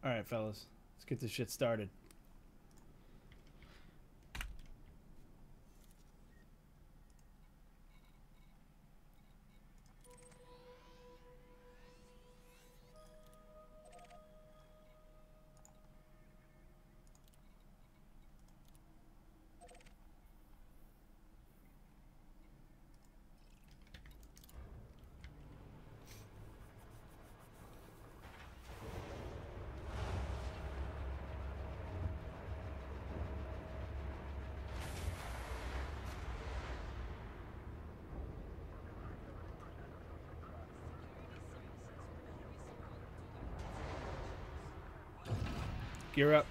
Alright, fellas. Let's get this shit started. Gear up.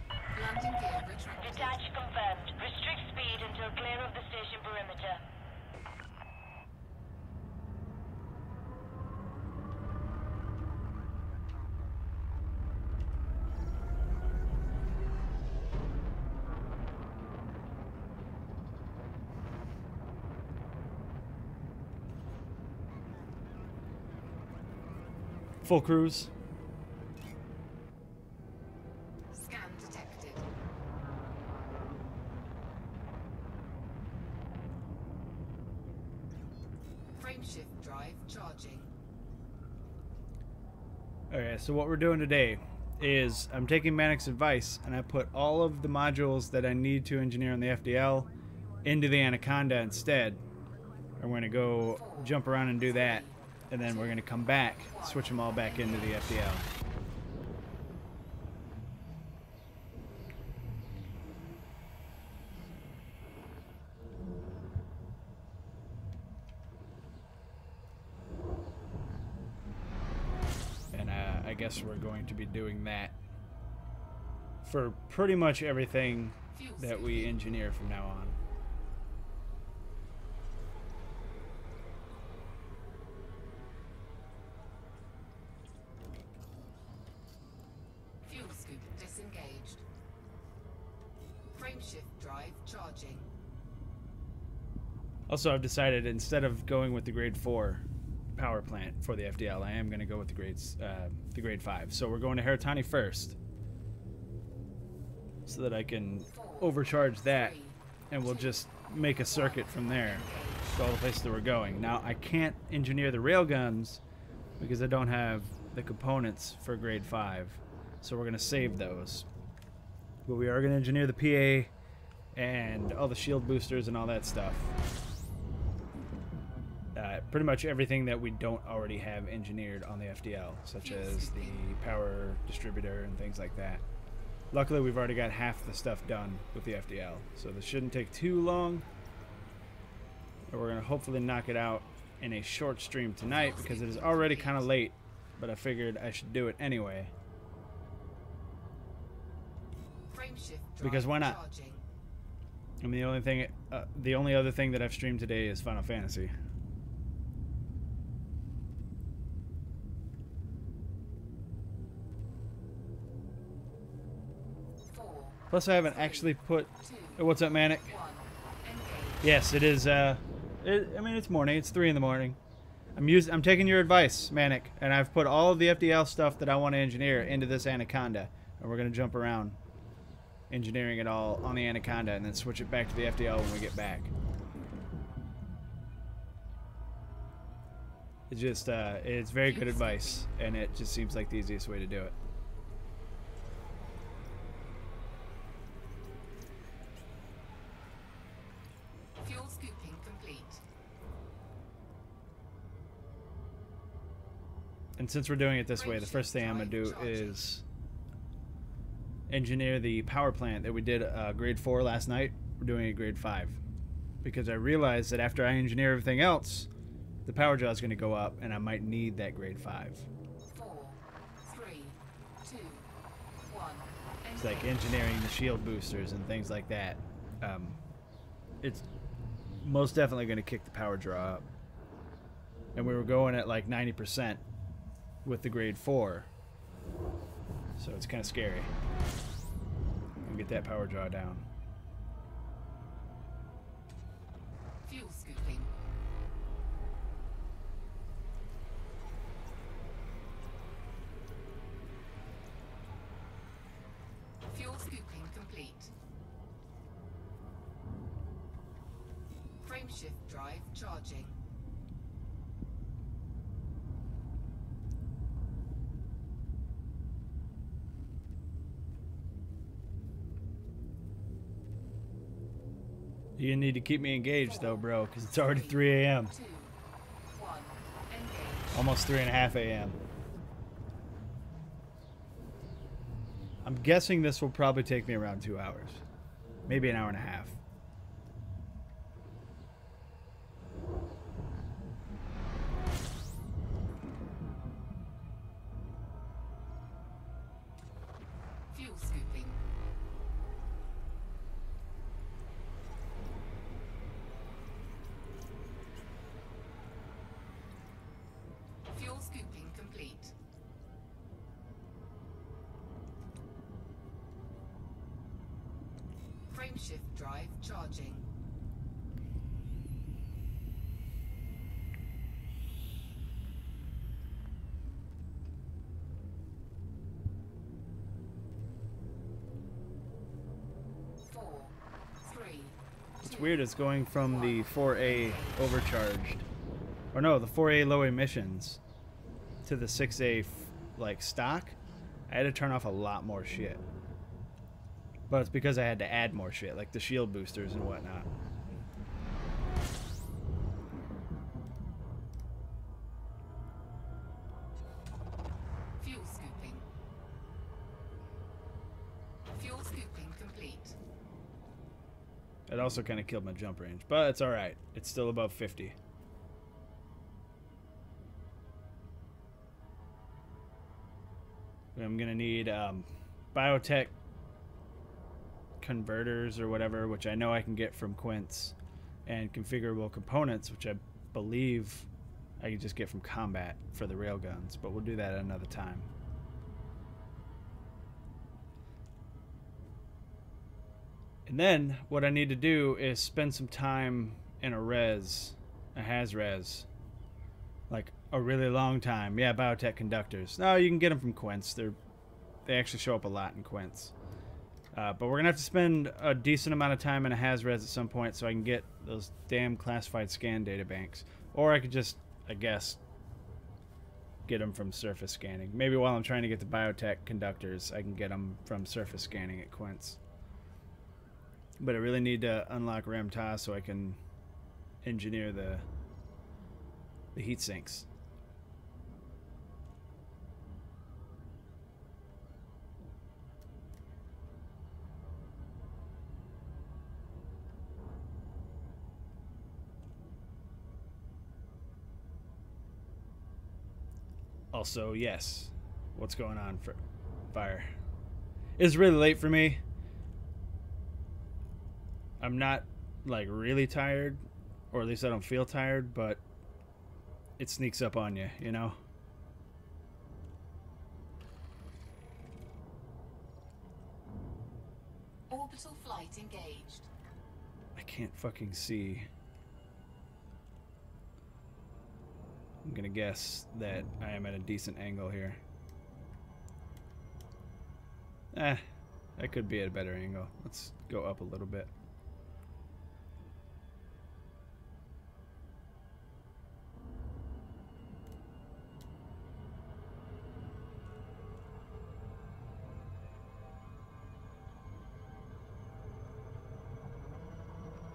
Landing gear retracted. Detach confirmed. Restrict speed until clear of the station perimeter. Full cruise. Scan detected. Frameshift drive charging. Okay, so what we're doing today is I'm taking Manic's advice and I put all of the modules that I need to engineer on the FDL into the Anaconda instead. I'm going to go jump around and do that, and then we're going to come back, switch them all back into the FDL. And I guess we're going to be doing that for pretty much everything that we engineer from now on. Fuel scoop disengaged. Frameshift drive charging. Also, I've decided instead of going with the grade 4 power plant for the FDL, I am going to go with the grade 5. So we're going to Haratani first, so that I can overcharge that, and we'll just make a circuit from there to all the places that we're going. Now, I can't engineer the railguns because I don't have the components for grade 5, so we're going to save those. But we are going to engineer the PA and all the shield boosters and all that stuff. Pretty much everything that we don't already have engineered on the FDL, such as the power distributor and things like that. Luckily, we've already got half the stuff done with the FDL, so this shouldn't take too long. And we're going to hopefully knock it out in a short stream tonight because it is already kind of late, but I figured I should do it anyway. Because why not? I mean, the only other thing that I've streamed today is Final Fantasy. Plus, I haven't actually put. Oh, what's up, Manic? Yes, it is. I mean, it's morning. It's 3 in the morning. I'm taking your advice, Manic, and I've put all of the FDL stuff that I want to engineer into this Anaconda, and we're gonna jump around, engineering it all on the Anaconda, and then switch it back to the FDL when we get back. It's just, it's very good advice, and it just seems like the easiest way to do it. Fuel scooping complete. And since we're doing it this way, the first thing I'm going to do is engineer the power plant that we did grade 4 last night. We're doing a grade 5. Because I realized that after I engineer everything else, the power jaw is going to go up, and I might need that grade 5. 4, 3, 2, 1. It's like engineering the shield boosters and things like that. It's most definitely going to kick the power draw up. And we were going at like 90% with the grade 4. So it's kind of scary. And get that power draw down. Fuel scooping. Frameshift drive charging. You need to keep me engaged though, bro, because it's already 3 a.m. 2, 1, engage. Almost 3:30 a.m. I'm guessing this will probably take me around 2 hours. Maybe an hour and a half. Fuel scooping. Fuel scooping complete. Frameshift drive charging. Four, three, It's weird, it's going from the 4A overcharged, or no, the 4A low emissions to the 6A like stock. I had to turn off a lot more shit. But it's because I had to add more shit, like the shield boosters and whatnot. fuel scooping. Fuel scooping complete. It also kind of killed my jump range, but it's alright. It's still above 50. I'm going to need biotech converters or whatever, which I know I can get from Quince, and configurable components, which I believe I can just get from combat for the railguns, but we'll do that at another time. And then what I need to do is spend some time in a has-res, like a really long time. Yeah, biotech conductors. No, you can get them from Quince. They actually show up a lot in Quince. But we're going to have to spend a decent amount of time in a has-res at some point so I can get those damn classified scan data banks. Or I could just, I guess, get them from surface scanning. Maybe while I'm trying to get the biotech conductors, I can get them from surface scanning at Quince. But I really need to unlock Ramta so I can engineer the heat sinks. Also, yes, what's going on for fire? It's really late for me. I'm not like really tired, or at least I don't feel tired, but it sneaks up on you, you know? Orbital flight engaged. I can't fucking see. I'm gonna guess that I am at a decent angle here. I could be at a better angle. Let's go up a little bit.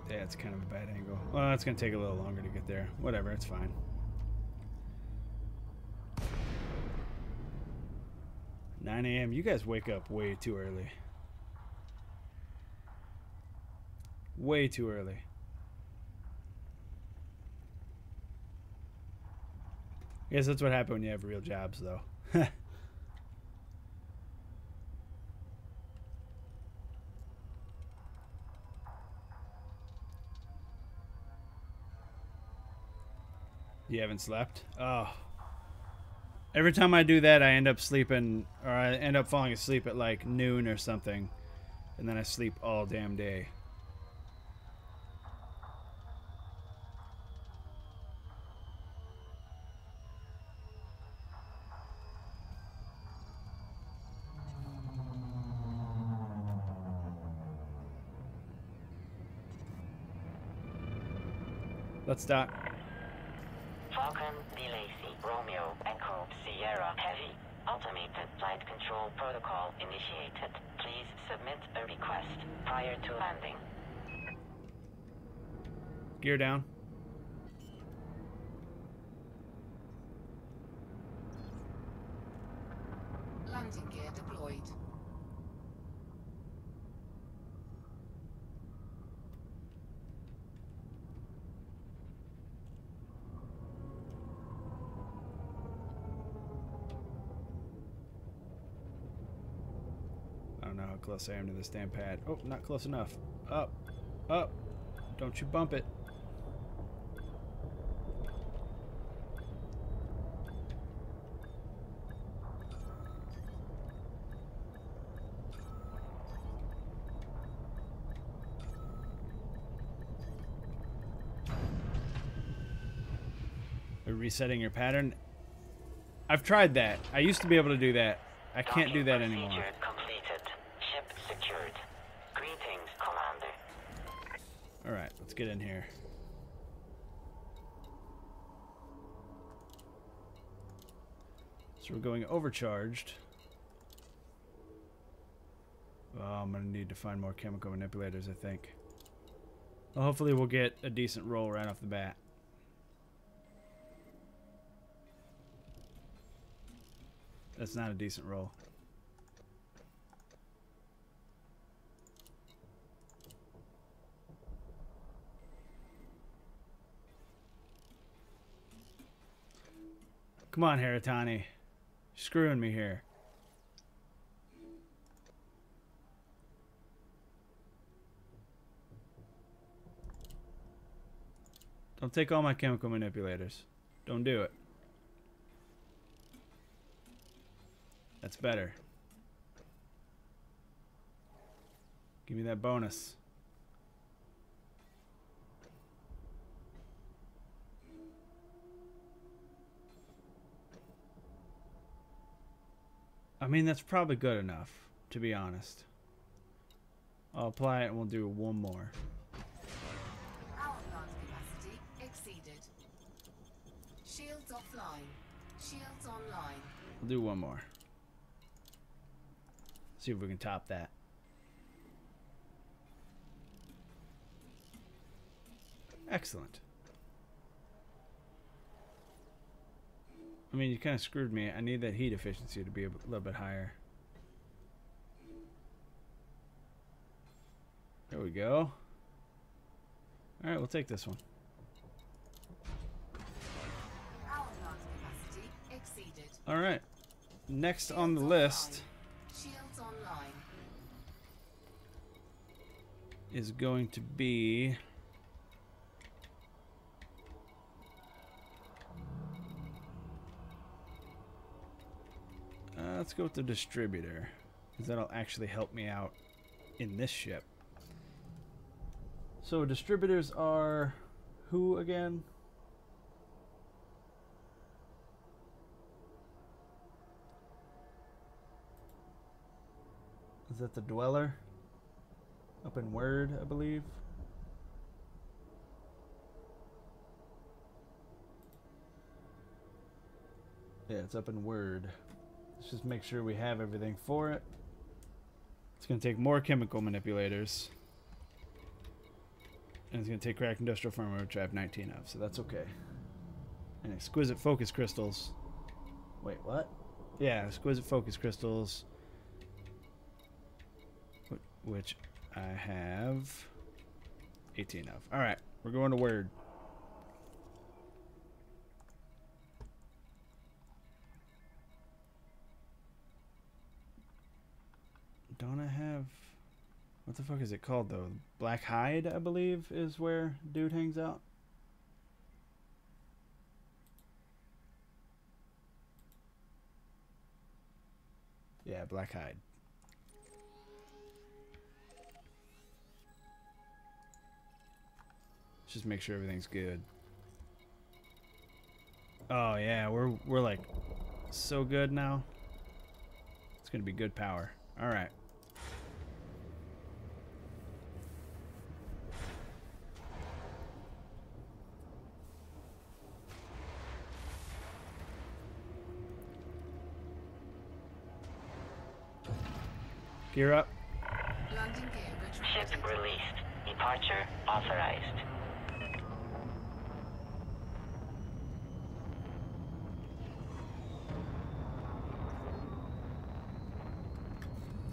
Yeah, it's kind of a bad angle. Well, it's gonna take a little longer to get there. Whatever, it's fine. $9 a.m. You guys wake up way too early. Way too early. I guess that's what happens when you have real jobs, though. You haven't slept? Oh. Every time I do that, I end up sleeping, or I end up falling asleep at like noon or something. And then I sleep all damn day. Let's dock. Falcon, Lacey, Romeo, Echo, Sierra, Heavy. Automated flight control protocol initiated. Please submit a request prior to landing. Gear down. Landing gear deployed. I don't know how close I am to this damn pad. Oh, not close enough. Up. Up. Don't you bump it. Resetting your pattern. I've tried that. I used to be able to do that. I can't do that anymore. Procedure completed. Ship secured. Greetings, Commander. Alright, let's get in here. So we're going overcharged. Oh, I'm going to need to find more chemical manipulators, I think. Well, hopefully we'll get a decent roll right off the bat. That's not a decent roll. Come on, Haratani. You're screwing me here. Don't take all my chemical manipulators. Don't do it. That's better. Give me that bonus. I mean, that's probably good enough, to be honest. I'll apply it and we'll do one more. Power plant capacity exceeded. Shields offline. Shields online. We'll do one more. See if we can top that. Excellent. I mean, you kind of screwed me. I need that heat efficiency to be a little bit higher. There we go. Alright, we'll take this one. Power plant capacity exceeded. Alright. Next on the list Shields online. is going to be... let's go with the distributor, because that'll actually help me out in this ship. So distributors are who again? Is that the Dweller? Up in Word, I believe. Yeah, it's up in Word. Let's just make sure we have everything for it. It's going to take more chemical manipulators. And it's going to take cracked industrial firmware, which I have 19 of, so that's okay. And exquisite focus crystals. Wait, what? Yeah, exquisite focus crystals. Which I have 18 of. Alright, we're going to Word. Don't I have... What the fuck is it called, though? Black Hide, I believe, is where dude hangs out. Yeah, Black Hide. Let's just make sure everything's good. Oh, yeah, we're like so good now. It's gonna be good power. All right. Gear up. Landing gear Ship retrofitted. released. Departure authorized.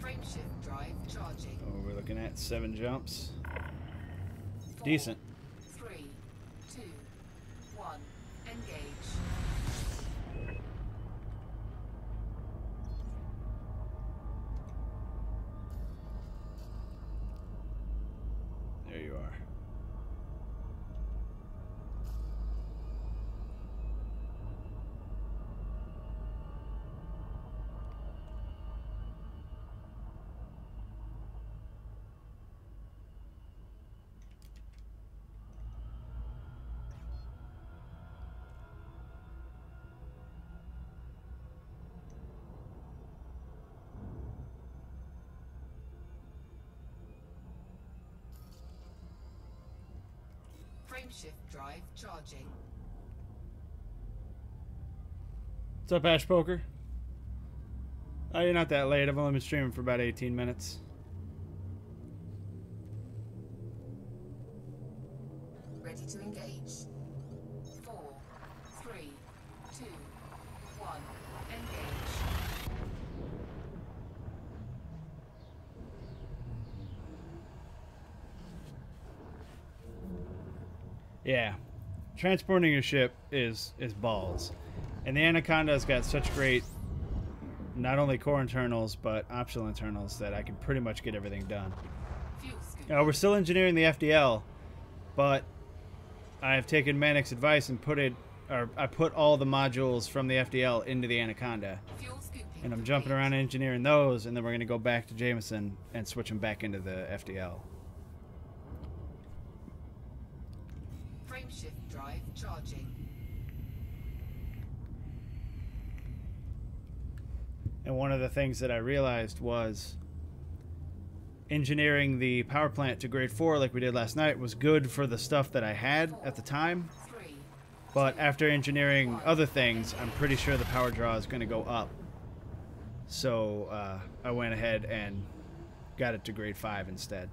Frameshift drive charging. Oh, we're looking at 7 jumps. 4, Decent. 3, 2, 1. Engage. There you are. Frameshift drive charging. What's up, Ash Poker? Oh, you're not that late. I've only been streaming for about 18 minutes. Ready to engage. 4, 3, 2, 1. Engage. Yeah. Transporting your ship is balls. And the Anaconda's got such great, not only core internals, but optional internals that I can pretty much get everything done. Fuel scoop. We're still engineering the FDL, but I've taken Manic's advice and I put all the modules from the FDL into the Anaconda. Fuel scooping. And I'm jumping around engineering those, and then we're going to go back to Jameson and switch them back into the FDL. Frameshift drive charging. And one of the things that I realized was engineering the power plant to grade 4 like we did last night was good for the stuff that I had at the time. 3. But after engineering other things, I'm pretty sure the power draw is going to go up. So I went ahead and got it to grade 5 instead.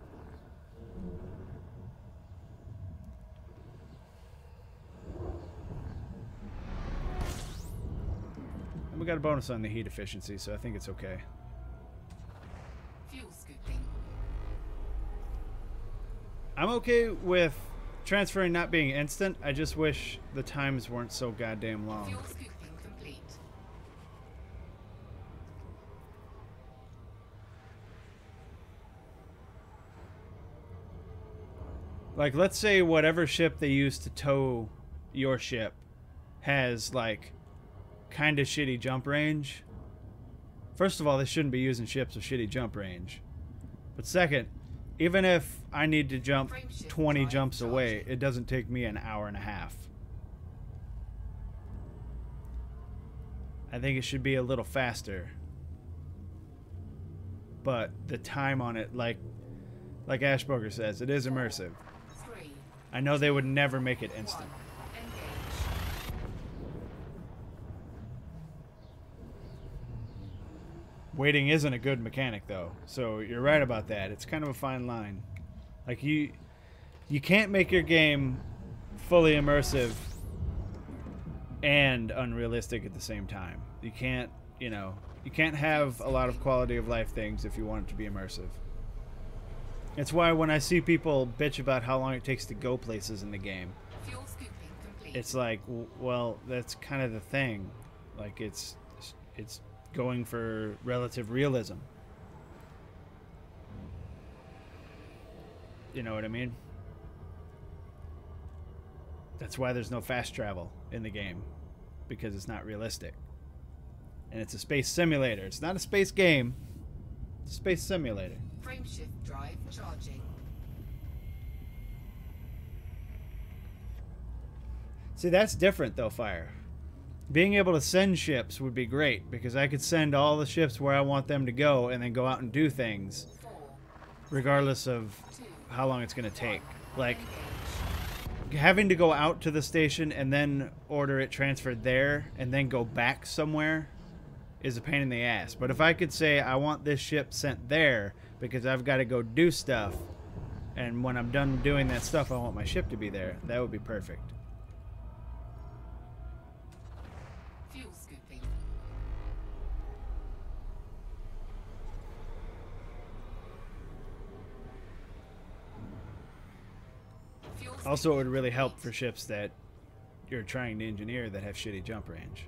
And we got a bonus on the heat efficiency, so I think it's okay. Fuel scooping. I'm okay with transferring not being instant. I just wish the times weren't so goddamn long. Fuel scooping complete. Like, let's say whatever ship they use to tow your ship has, like, kind of shitty jump range. First of all, they shouldn't be using ships with shitty jump range. But second, even if I need to jump 20 jumps away, it doesn't take me an hour and a half. I think it should be a little faster. But the time on it, like Ashboger says, it is immersive. 3. I know they would never make it instant. 1. Engage. Waiting isn't a good mechanic, though, so you're right about that. It's kind of a fine line. Like, you can't make your game fully immersive and unrealistic at the same time. You can't, you can't have a lot of quality of life things if you want it to be immersive. It's why when I see people bitch about how long it takes to go places in the game, Fuel scooping complete. it's like, well, that's kind of the thing. Like, it's going for relative realism. You know what I mean? That's why there's no fast travel in the game, because it's not realistic. And it's a space simulator. It's not a space game. It's a space simulator. Frameshift drive charging. See, that's different though, Fire. Being able to send ships would be great, because I could send all the ships where I want them to go and then go out and do things 4. regardless of 2. how long it's going to take. Like, Engage. having to go out to the station and then order it transferred there and then go back somewhere is a pain in the ass. But if I could say I want this ship sent there because I've got to go do stuff, and when I'm done doing that stuff I want my ship to be there, that would be perfect. Fuel scooping. Fuel Also, it would scooping really help complete. for ships that you're trying to engineer that have shitty jump range.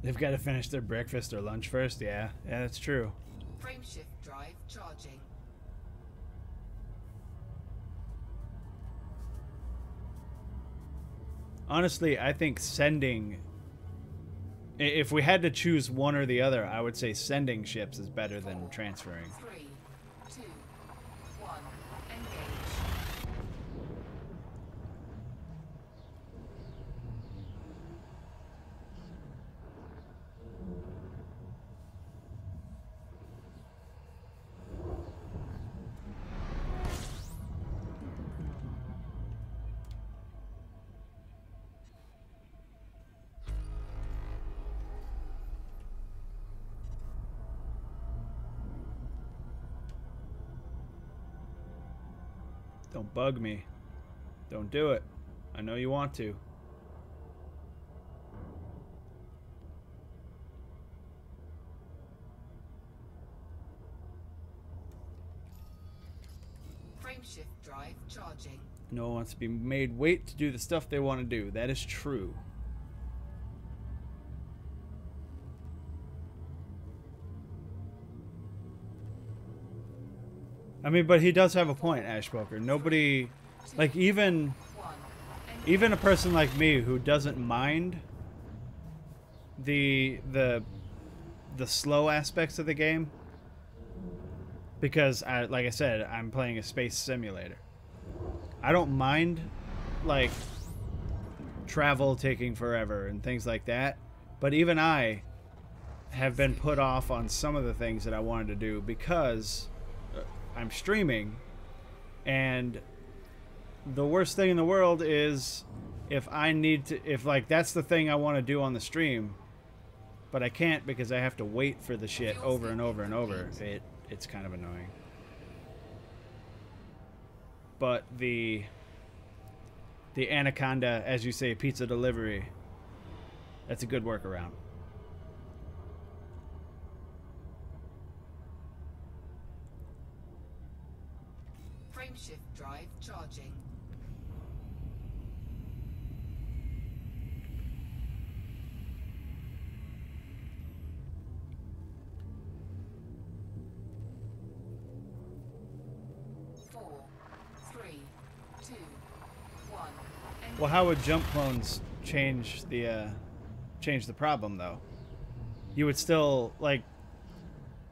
They've got to finish their breakfast or lunch first. Yeah, that's true. Frameshift drive charging. Honestly, I think sending... If we had to choose one or the other, I would say sending ships is better than transferring. 3, 2, 1, engage. Don't bug me. Don't do it. I know you want to. Frameshift drive charging. No one wants to be made wait to do the stuff they want to do. That is true. I mean, but he does have a point, Ashpoker. Nobody, like even 1, even a person like me who doesn't mind the slow aspects of the game, because like I said, I'm playing a space simulator. I don't mind like travel taking forever and things like that, but even I have been put off on some of the things that I wanted to do because I'm streaming, and the worst thing in the world is if I need to, if like that's the thing I want to do on the stream, but I can't because I have to wait for the shit over and over and over. It's kind of annoying. But the Anaconda, as you say, pizza delivery, that's a good workaround. Frameshift drive charging. Four, 3, 2, 1. Well, how would jump clones change the problem though? You would still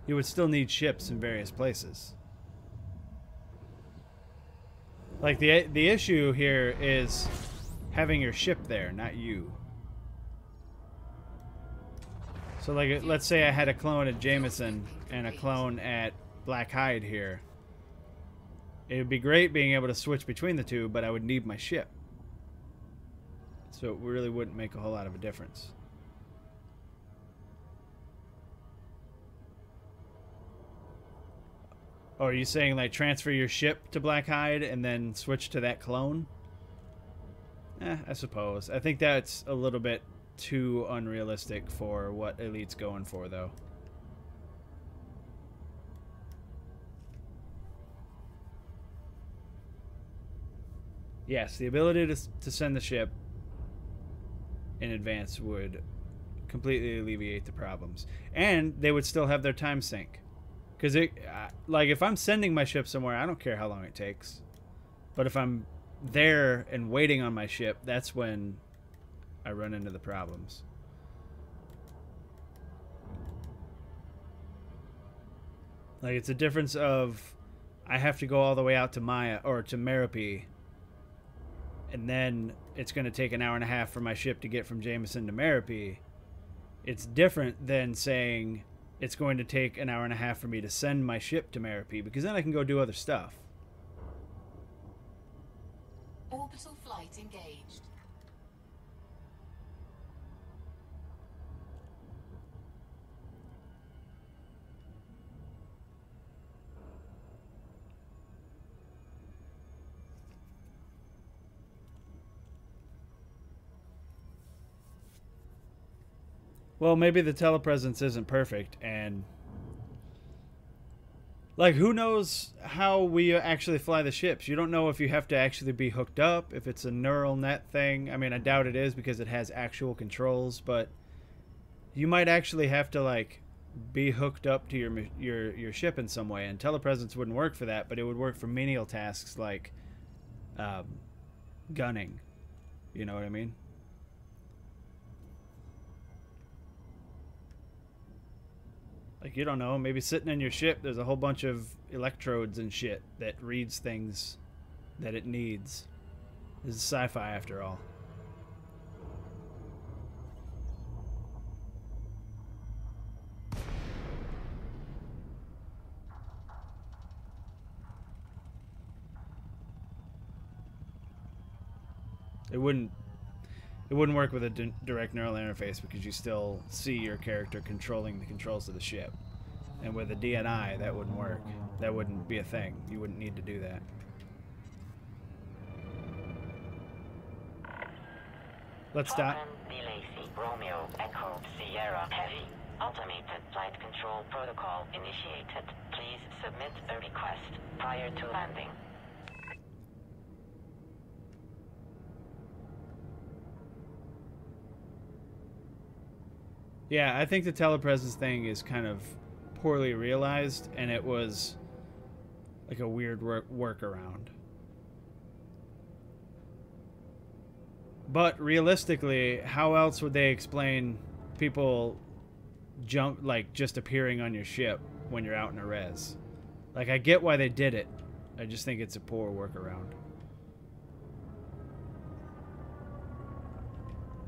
need ships in various places. Like the issue here is having your ship there, not you. So like let's say I had a clone at Jameson and a clone at Black Hide here. It would be great being able to switch between the two, but I would need my ship. So it really wouldn't make a whole lot of a difference. Oh, are you saying like transfer your ship to Black Hide and then switch to that clone? I suppose. I think that's a little bit too unrealistic for what Elite's going for, though. Yes, the ability to send the ship in advance would completely alleviate the problems. And they would still have their time sink. Because, like, if I'm sending my ship somewhere, I don't care how long it takes. But if I'm there and waiting on my ship, that's when I run into the problems. Like, it's a difference of I have to go all the way out to Maya or to Merope, and then it's going to take an hour and a half for my ship to get from Jameson to Merope. It's different than saying it's going to take an hour and a half for me to send my ship to Merope, because then I can go do other stuff. Orbital flight engaged. Well, maybe the telepresence isn't perfect, and like, who knows how we actually fly the ships? You don't know if you have to actually be hooked up, if it's a neural net thing. I mean, I doubt it is because it has actual controls, but you might actually have to like be hooked up to your ship in some way, and telepresence wouldn't work for that, but it would work for menial tasks like gunning. You know what I mean? Like, you don't know, maybe sitting in your ship, there's a whole bunch of electrodes and shit that reads things that it needs. This is sci-fi after all. It wouldn't work with a direct neural interface because you still see your character controlling the controls of the ship. And with a DNI, that wouldn't work. That wouldn't be a thing. You wouldn't need to do that. Let's stop. Lacey, Romeo, Echo, Sierra, Heavy. Automated flight control protocol initiated. Please submit a request prior to landing. Yeah, I think the telepresence thing is kind of poorly realized, and it was like a weird workaround. But realistically, how else would they explain people just appearing on your ship when you're out in a res? Like, I get why they did it. I just think it's a poor workaround.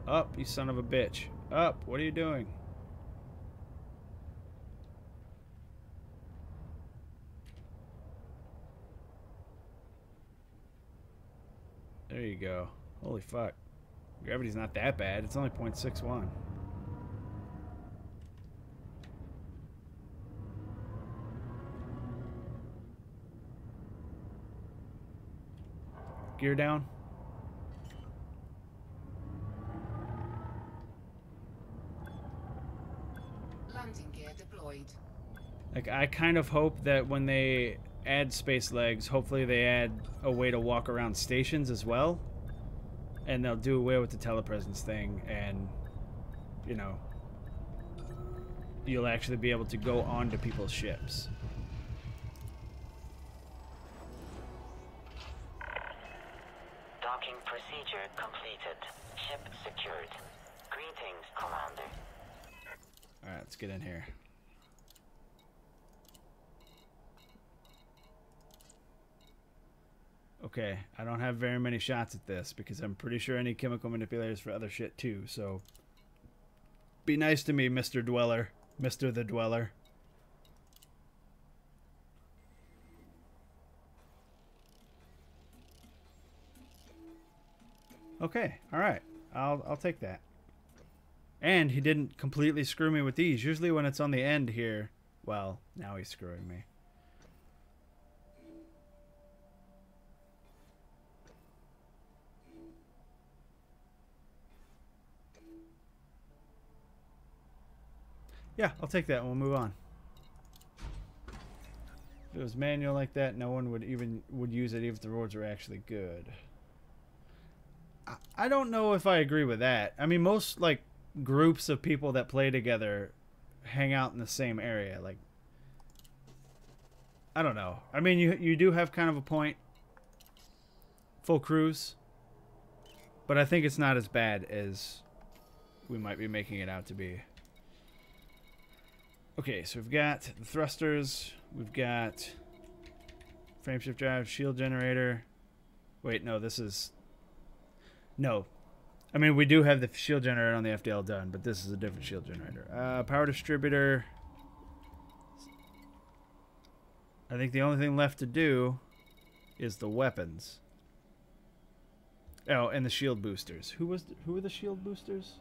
Up, you son of a bitch. Up, what are you doing? There you go. Holy fuck. Gravity's not that bad. It's only 0.61. Gear down. Landing gear deployed. Like, I kind of hope that when they add space legs, hopefully they add a way to walk around stations as well. And they'll do away with the telepresence thing, and, you know, you'll actually be able to go onto people's ships. Docking procedure completed. Ship secured. Greetings, Commander. Alright, let's get in here. Okay, I don't have very many shots at this because I'm pretty sure I need chemical manipulators for other shit too, so be nice to me, Mr. Dweller. Mr. the Dweller. Okay, alright. I'll take that. And he didn't completely screw me with these. Usually when it's on the end here, well, now he's screwing me. Yeah, I'll take that and we'll move on. If it was manual like that, no one would use it even if the roads were actually good. I don't know if I agree with that. I mean, most like groups of people that play together hang out in the same area. Like, I don't know. I mean, you do have kind of a point. Full crews. But I think it's not as bad as we might be making it out to be. Okay, so we've got the thrusters, we've got frameshift drive, shield generator. Wait, no, this is... No. I mean, we do have the shield generator on the FDL done, but this is a different shield generator. Power distributor. I think the only thing left to do is the weapons. Oh, and the shield boosters. Who were the shield boosters?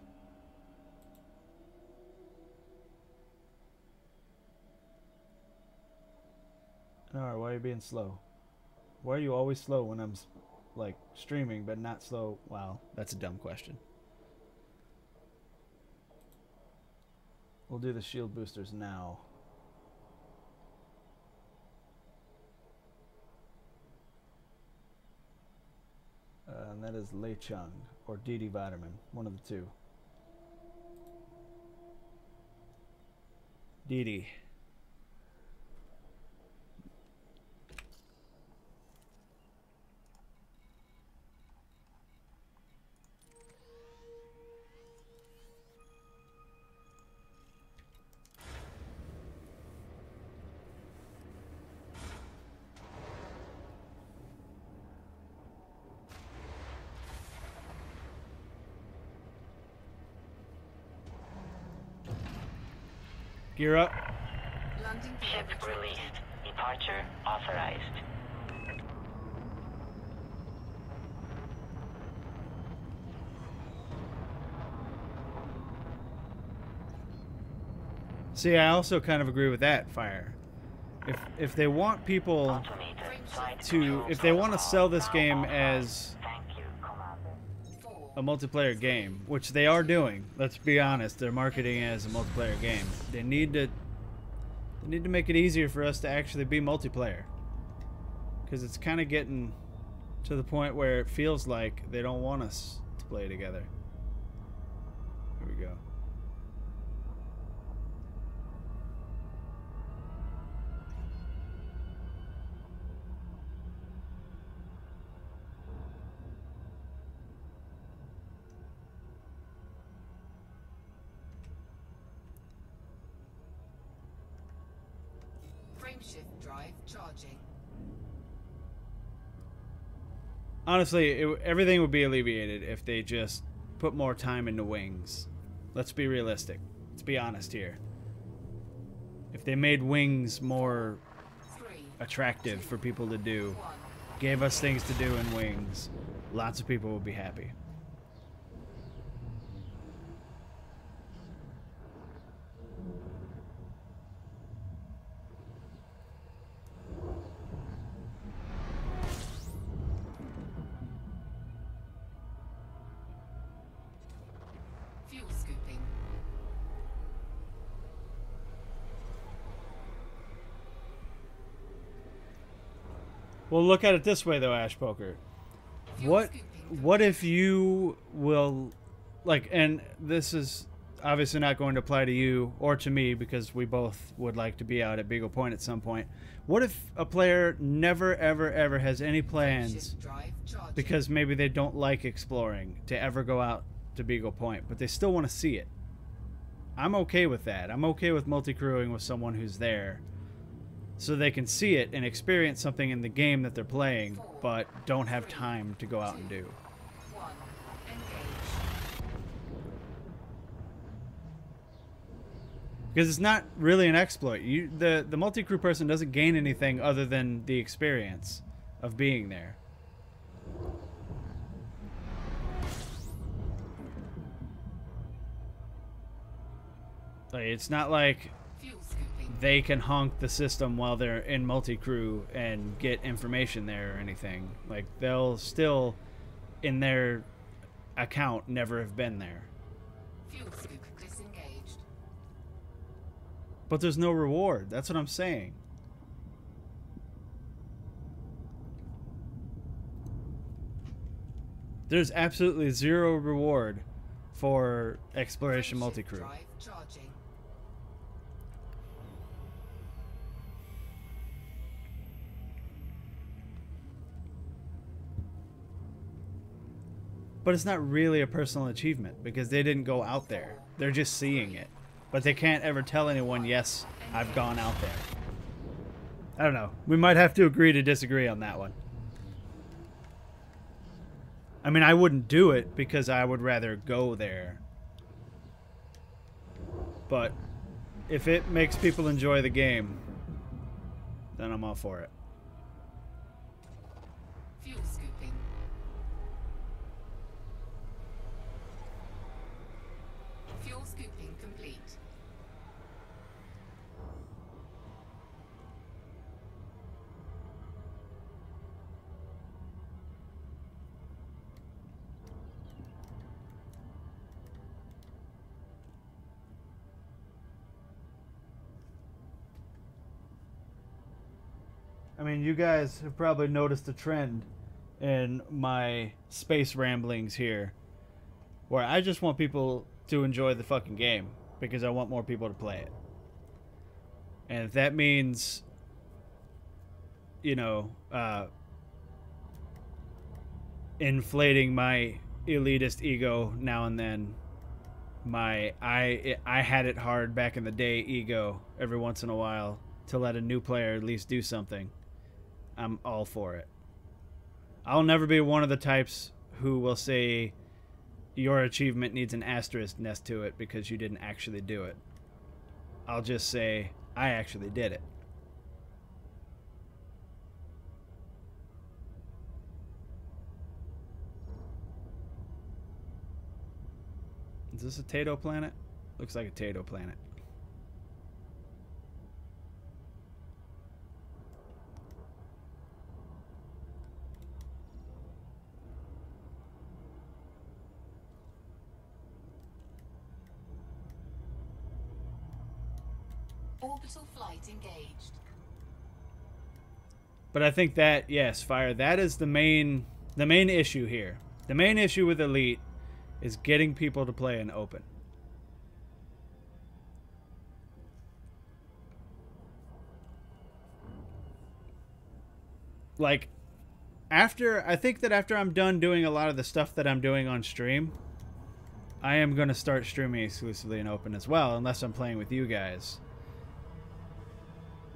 Alright, why are you being slow? Why are you always slow when I'm like streaming but not slow? Wow, that's a dumb question. We'll do the shield boosters now. And that is Lei Chung or DD Vitamin, one of the two. DD. Gear up. Landing Ship gear released. Departure authorized. See, I also kind of agree with that, Fire. If they want people Automated flight to, control if they want to protocol sell this now game authorized. as Thank you, Commander. a multiplayer game, which they are doing. Let's be honest, they're marketing it as a multiplayer game. They need to make it easier for us to actually be multiplayer, because it's kind of getting to the point where it feels like they don't want us to play together. Here we go. Frameshift drive charging. Honestly, everything would be alleviated if they just put more time into wings. Let's be realistic. Let's be honest here. If they made wings more 3, attractive for people to do, 1. gave us things to do in wings, lots of people would be happy. Fuel scooping. Well, look at it this way, though, Ash Poker. What if you will, like, and this is obviously not going to apply to you or to me because we both would like to be out at Beagle Point at some point. What if a player never, ever, ever has any plans Frameshift drive charging. because maybe they don't like exploring to ever go out to Beagle Point, but they still want to see it? I'm okay with that. I'm okay with multi-crewing with someone who's there so they can see it and experience something in the game that they're playing, but don't have time to go out and do. 1. Engage. Because it's not really an exploit. The multi-crew person doesn't gain anything other than the experience of being there. Like, it's not like Fuel scooping. they can honk the system while they're in multi-crew and get information there or anything. Like, they'll still, in their account, never have been there. Fuel scoop disengaged. But there's no reward. That's what I'm saying. There's absolutely zero reward for exploration Frameshift multi-crew. drive charging. But it's not really a personal achievement because they didn't go out there. They're just seeing it. But they can't ever tell anyone, yes, I've gone out there. I don't know. We might have to agree to disagree on that one. I mean, I wouldn't do it because I would rather go there. But if it makes people enjoy the game, then I'm all for it. Fuel scooping. Fuel scooping complete. I mean, you guys have probably noticed a trend in my space ramblings here, where I just want people to enjoy the fucking game because I want more people to play it. And if that means, you know, inflating my elitist ego now and then, my I had it hard back in the day ego every once in a while to let a new player at least do something, I'm all for it. I'll never be one of the types who will say your achievement needs an asterisk next to it because you didn't actually do it. I'll just say I actually did it. Is this a Tato planet? Looks like a Tato planet. Orbital flight engaged. But I think that, yes, Fire, that is the main issue here. The main issue with Elite is getting people to play in open. Like, I think that after I'm done doing a lot of the stuff that I'm doing on stream, I am going to start streaming exclusively in open as well, unless I'm playing with you guys.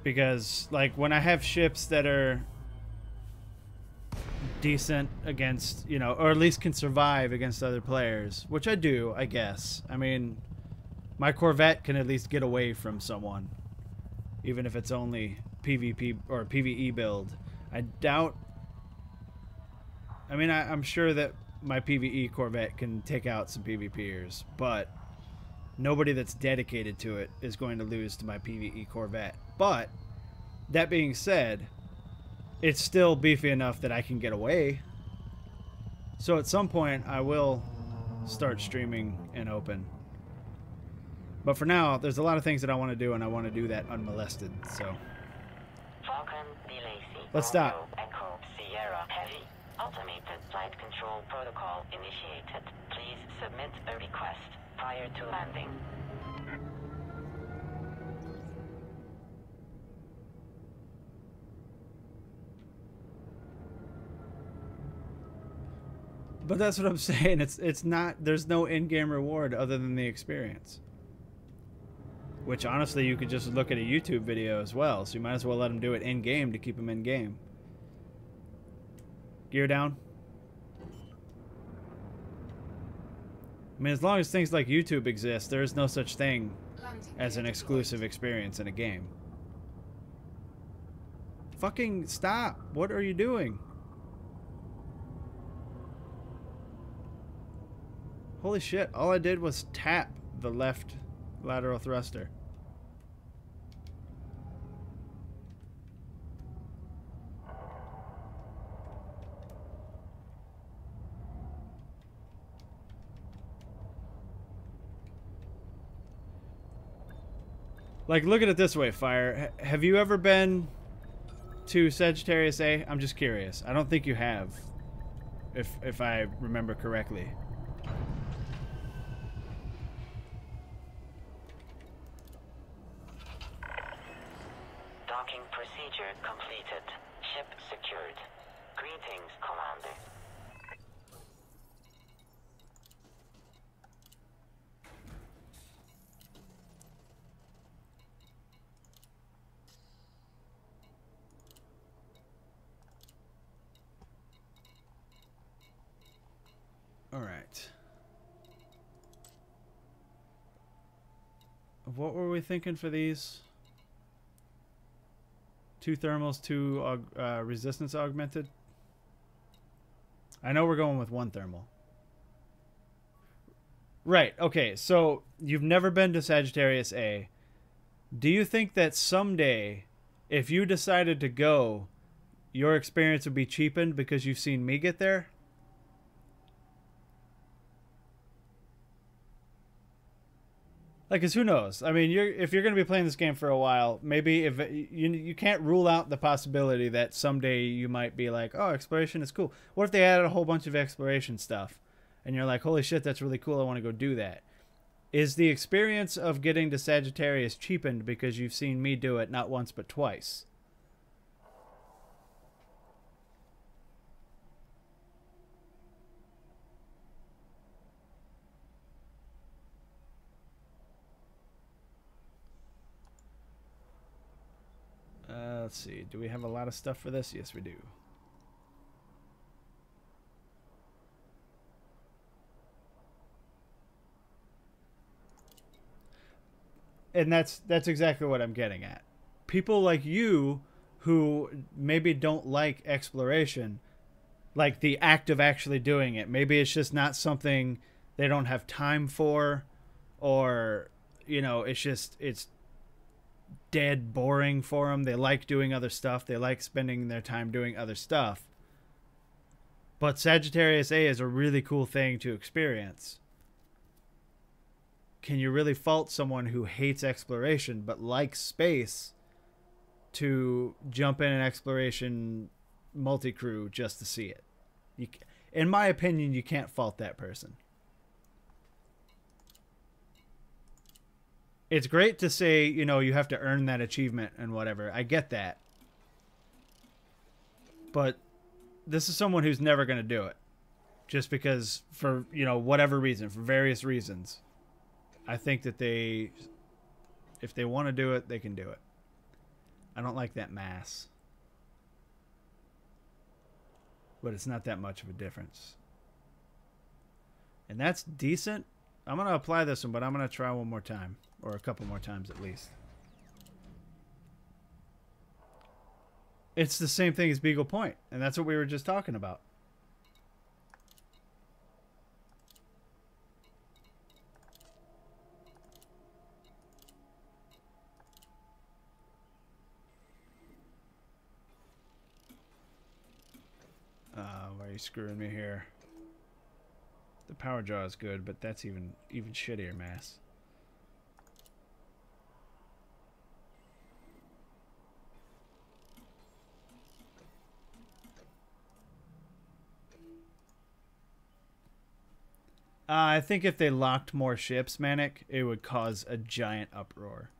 Because, like, when I have ships that are decent against, you know, or at least can survive against other players, which I do, I guess. I mean, my Corvette can at least get away from someone, even if it's only PvP or PvE build. I doubt... I mean, I'm sure that my PvE Corvette can take out some PvPers, but nobody that's dedicated to it is going to lose to my PvE Corvette. But, that being said, it's still beefy enough that I can get away. So at some point, I will start streaming in open. But for now, there's a lot of things that I want to do, and I want to do that unmolested, so... Falcon, DeLacy, Let's stop. Romeo, Echo, Sierra, Heavy. Automated flight control protocol initiated. Please submit a request prior to landing. But that's what I'm saying. It's not... There's no in-game reward other than the experience. Which, honestly, you could just look at a YouTube video as well. So you might as well let them do it in-game to keep them in-game. Gear down. I mean, as long as things like YouTube exist, there is no such thing as an exclusive experience in a game. Fucking stop. What are you doing? Holy shit. All I did was tap the left lateral thruster. Like, look at it this way, Fire. Have you ever been to Sagittarius A? I'm just curious. I don't think you have, if I remember correctly. Docking procedure completed. Ship secured. Greetings, Commander. All right. What were we thinking for these? 2 thermals, 2 resistance augmented. I know we're going with 1 thermal. Right. Okay. So you've never been to Sagittarius A. Do you think that someday, if you decided to go, your experience would be cheapened because you've seen me get there? Like, cause who knows? I mean, if you're going to be playing this game for a while, maybe if you can't rule out the possibility that someday you might be like, oh, exploration is cool. What if they added a whole bunch of exploration stuff, and you're like, holy shit, that's really cool. I want to go do that. Is the experience of getting to Sagittarius cheapened because you've seen me do it not once but twice? Let's see. Do we have a lot of stuff for this? Yes, we do. And that's exactly what I'm getting at. People like you who maybe don't like exploration, like the act of actually doing it. Maybe it's just not something they don't have time for, or, you know, it's dead boring for them. They like doing other stuff. They like spending their time doing other stuff. But Sagittarius A is a really cool thing to experience. Can you really fault someone who hates exploration but likes space to jump in an exploration multi-crew just to see it? In my opinion, you can't fault that person. It's great to say, you know, you have to earn that achievement and whatever. I get that. But this is someone who's never going to do it. Just because, for, you know, whatever reason, for various reasons. I think that if they want to do it, they can do it. I don't like that mass. But it's not that much of a difference. And that's decent. I'm going to apply this one, but I'm going to try one more time. Or a couple more times at least. It's the same thing as Beagle Point. And that's what we were just talking about. Why are you screwing me here? The power jaw is good, but that's even shittier mass. I think if they locked more ships, Manic, it would cause a giant uproar.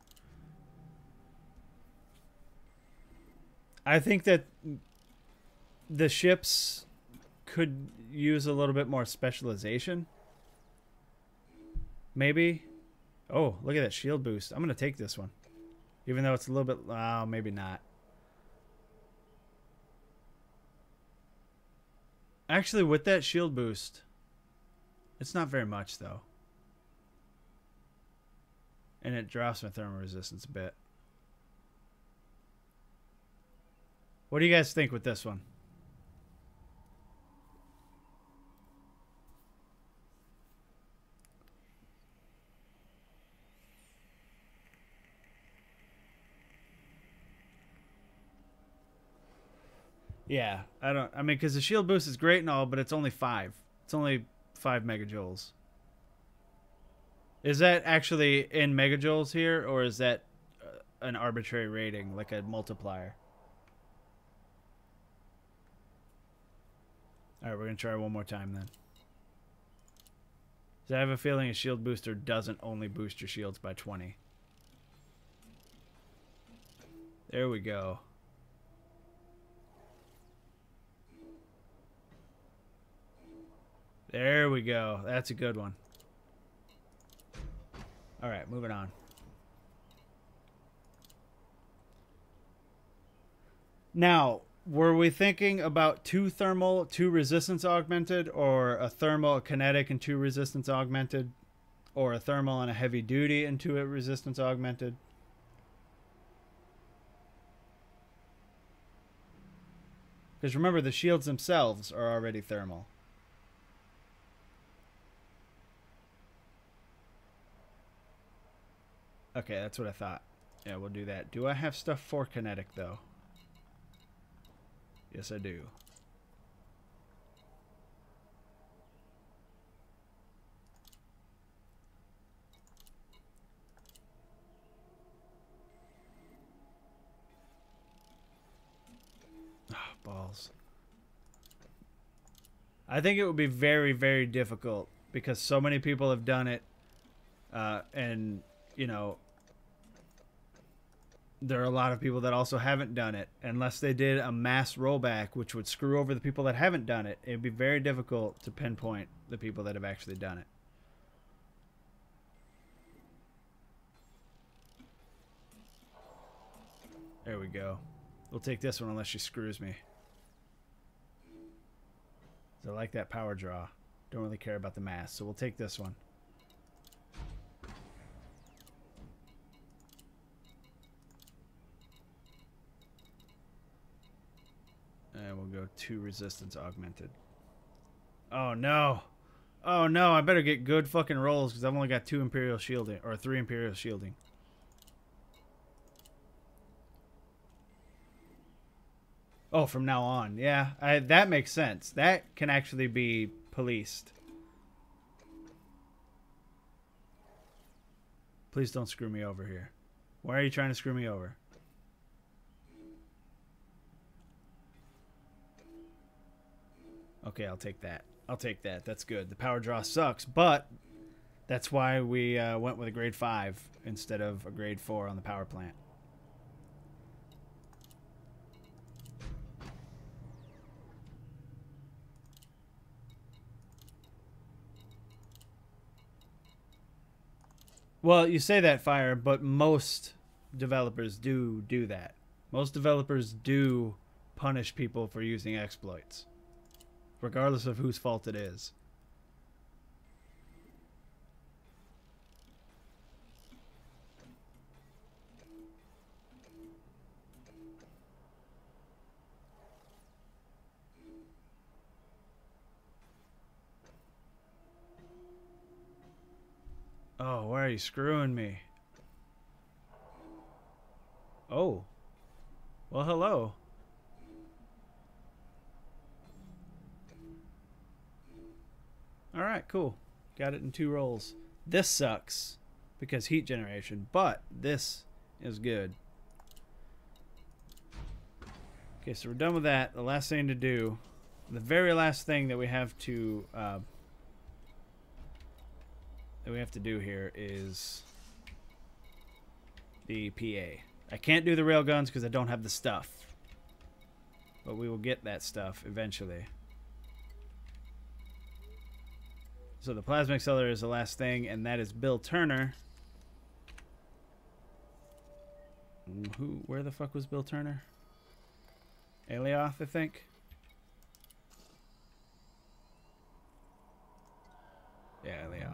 I think that the ships could use a little bit more specialization. Maybe. Oh, look at that shield boost. I'm going to take this one. Even though it's a little bit... Oh, maybe not. Actually, with that shield boost... It's not very much, though. And it drops my thermal resistance a bit. What do you guys think with this one? Yeah, I mean, because the shield boost is great and all, but it's only 5. It's only 5 megajoules. Is that actually in megajoules here, or is that an arbitrary rating, like a multiplier? Alright, we're going to try one more time then. So I have a feeling a shield booster doesn't only boost your shields by 20. There we go. There we go. That's a good one. All right, moving on. Now, were we thinking about 2 thermal, 2 resistance augmented, or a thermal, a kinetic, and 2 resistance augmented, or a thermal and a heavy duty and 2 resistance augmented? Because remember, the shields themselves are already thermal. Okay, that's what I thought. Yeah, we'll do that. Do I have stuff for kinetic, though? Yes, I do. Oh, balls. I think it would be very, very difficult because so many people have done it. And, you know, there are a lot of people that also haven't done it. Unless they did a mass rollback, which would screw over the people that haven't done it, it'd be very difficult to pinpoint the people that have actually done it. There we go. We'll take this one unless she screws me. I like that power draw. Don't really care about the mass, so we'll take this one. And we'll go 2 resistance augmented. Oh no. Oh no, I better get good fucking rolls because I've only got 2 Imperial shielding, or 3 Imperial shielding. Oh, from now on. Yeah, that makes sense. That can actually be policed. Please don't screw me over here. Why are you trying to screw me over? Okay, I'll take that. I'll take that. That's good. The power draw sucks, but that's why we went with a grade 5 instead of a grade 4 on the power plant. Well, you say that, Fire, but most developers do that. Most developers do punish people for using exploits, regardless of whose fault it is. Oh, why are you screwing me? Oh. Well, hello. Alright, cool. Got it in 2 rolls. This sucks because heat generation, but this is good. Okay, so we're done with that. The last thing to do, the very last thing that we have to do here is the PA. I can't do the railguns because I don't have the stuff, but we will get that stuff eventually. So the plasma accelerator is the last thing, and that is Bill Turner. Where the fuck was Bill Turner? Alioth, I think. Yeah, Alioth.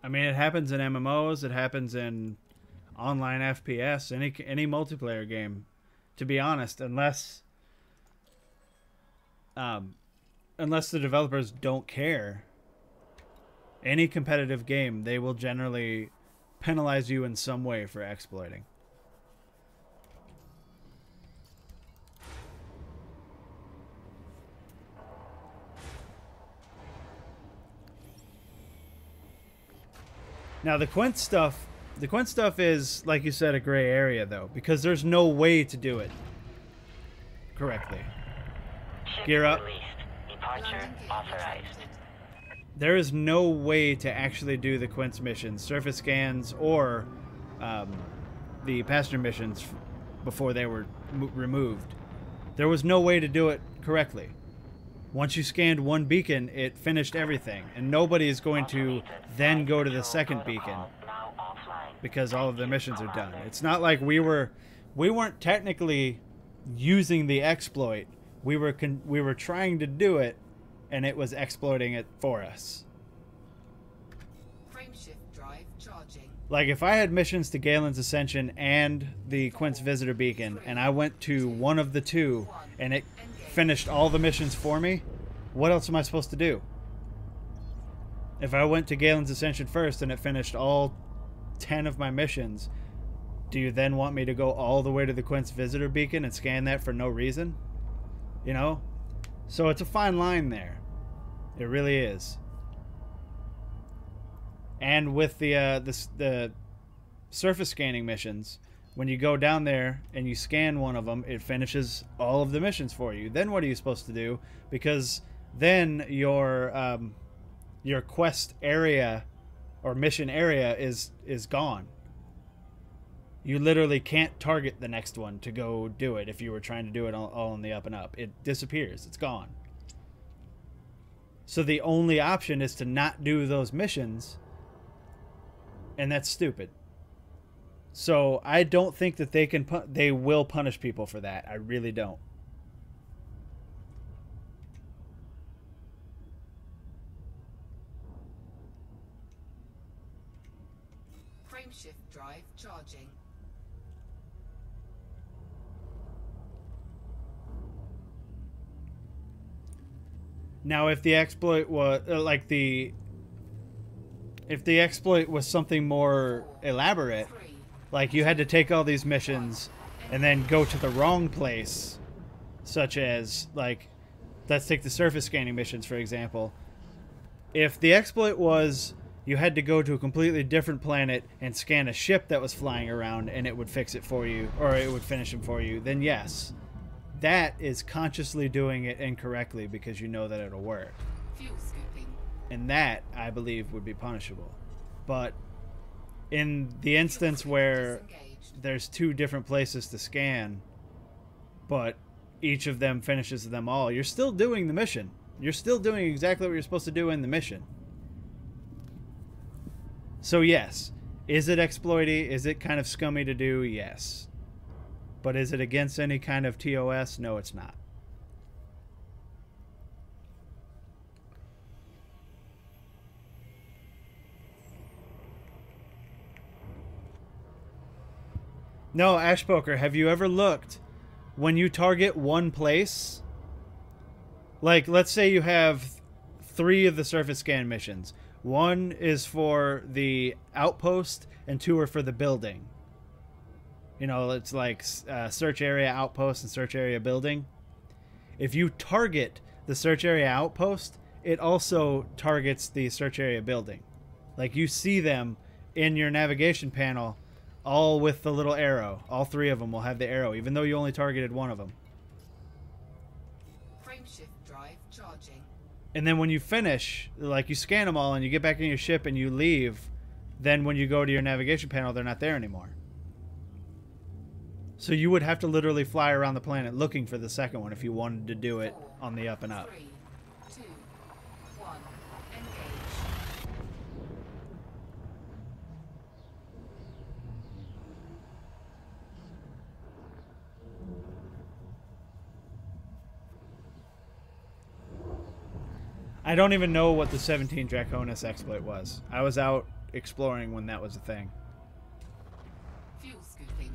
I mean, it happens in MMOs. It happens in online FPS. Any multiplayer game. To be honest, unless the developers don't care, any competitive game, they will generally penalize you in some way for exploiting. Now the Quint stuff is, like you said, a gray area though, because there's no way to do it correctly. Gear up. Departure authorized. There is no way to actually do the Quint's missions, surface scans, or the passenger missions before they were removed. There was no way to do it correctly. Once you scanned one beacon, it finished everything, and nobody is going to then go to the second beacon because all of the missions are done. It's not like we weren't technically using the exploit. We were trying to do it, and it was exploiting it for us. Frameshift drive charging. Like, if I had missions to Galen's Ascension and the Quint's Visitor Beacon, and I went to one of the two, and it finished all the missions for me, what else am I supposed to do? If I went to Galen's Ascension first, and it finished all 10 of my missions, do you then want me to go all the way to the Quint's Visitor Beacon and scan that for no reason? You know? So it's a fine line there. It really is. And with the surface scanning missions, when you go down there and you scan one of them, it finishes all of the missions for you. Then what are you supposed to do? Because then your quest area or mission area is gone. You literally can't target the next one to go do it if you were trying to do it all on the up and up. It disappears. It's gone. So the only option is to not do those missions, and that's stupid. So I don't think that they will punish people for that. I really don't. Frameshift drive charging. Now, if the exploit was if the exploit was something more elaborate, like you had to take all these missions and then go to the wrong place, such as, like, let's take the surface scanning missions, for example. If the exploit was you had to go to a completely different planet and scan a ship that was flying around and it would fix it for you, or it would finish them for you, then yes. That is consciously doing it incorrectly because you know that it'll work. Fuel scooping. And that, I believe, would be punishable. But in the instance where there's two different places to scan, but each of them finishes them all, you're still doing the mission. You're still doing exactly what you're supposed to do in the mission. So yes, is it exploity? Is it kind of scummy to do? Yes. But is it against any kind of TOS? No, it's not. No, Ashpoker, have you ever looked when you target one place? Like, let's say you have 3 of the surface scan missions. 1 is for the outpost and 2 are for the building. You know, it's like search area outpost and search area building. If you target the search area outpost, it also targets the search area building. Like, you see them in your navigation panel, all with the little arrow. All 3 of them will have the arrow, even though you only targeted 1 of them. Frameshift drive charging. And then when you finish, like, you scan them all and you get back in your ship and you leave, then when you go to your navigation panel, they're not there anymore. So you would have to literally fly around the planet looking for the second one if you wanted to do it on the up and up. 3, 2, 1, engage. I don't even know what the 17 Draconis exploit was. I was out exploring when that was a thing. Fuel scooping.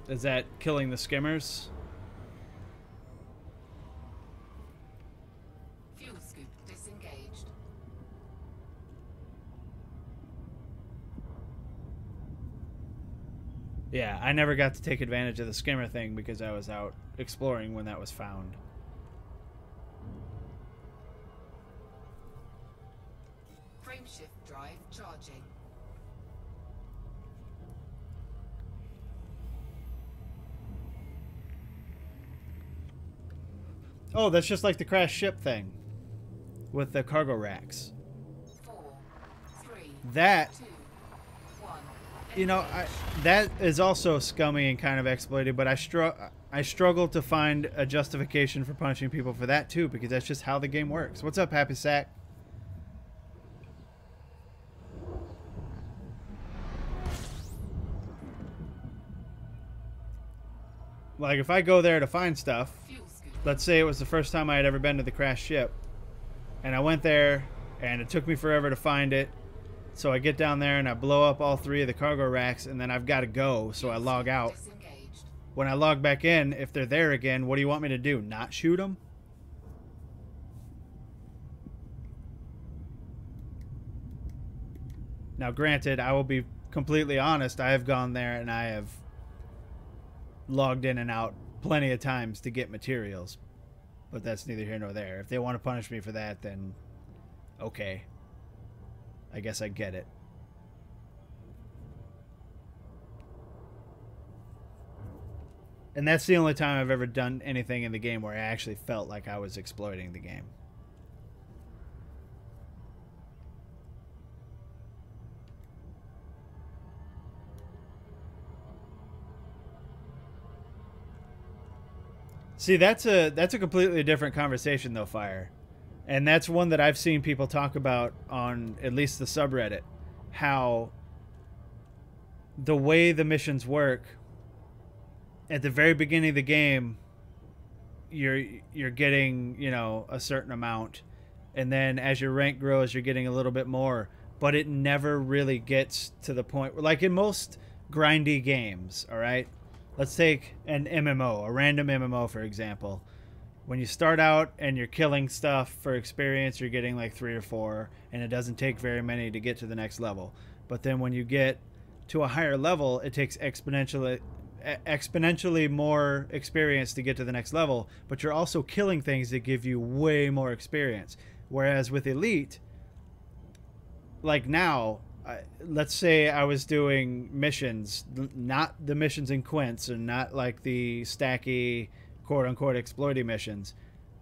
Is that killing the skimmers? Fuel scoop disengaged. Yeah, I never got to take advantage of the skimmer thing because I was out exploring when that was found. Frameshift drive charging. Oh, that's just like the crash ship thing with the cargo racks. 4, 3, That, 2, 1. you know, that is also scummy and kind of exploited, but I struggle to find a justification for punishing people for that too, because that's just how the game works. What's up, Happy Sack? like if I go there to find stuff, Fuel scoop. let's say it was the first time I had ever been to the crashed ship, and I went there and it took me forever to find it. So I get down there and I blow up all 3 of the cargo racks, and then I've got to go, so I log out. Disengaged. When I log back in, if they're there again, what do you want me to do? Not shoot them? Now, granted, I will be completely honest. I have gone there and I have logged in and out plenty of times to get materials. But that's neither here nor there. If they want to punish me for that, then okay. I guess I get it. And that's the only time I've ever done anything in the game where I actually felt like I was exploiting the game. See, that's a completely different conversation though, Fire. And that's one that I've seen people talk about on at least the subreddit. How the way the missions work, at the very beginning of the game, you're getting, you know, a certain amount, and then as your rank grows you're getting a little bit more, but it never really gets to the point where, like in most grindy games, all right? Let's take an MMO, a random MMO for example. When you start out and you're killing stuff for experience, you're getting like 3 or 4, and it doesn't take very many to get to the next level. But then when you get to a higher level, it takes exponentially more experience to get to the next level, but you're also killing things that give you way more experience. Whereas with Elite, like now, let's say I was doing missions, not the missions in Quints, and not like the stacky quote-unquote exploity missions,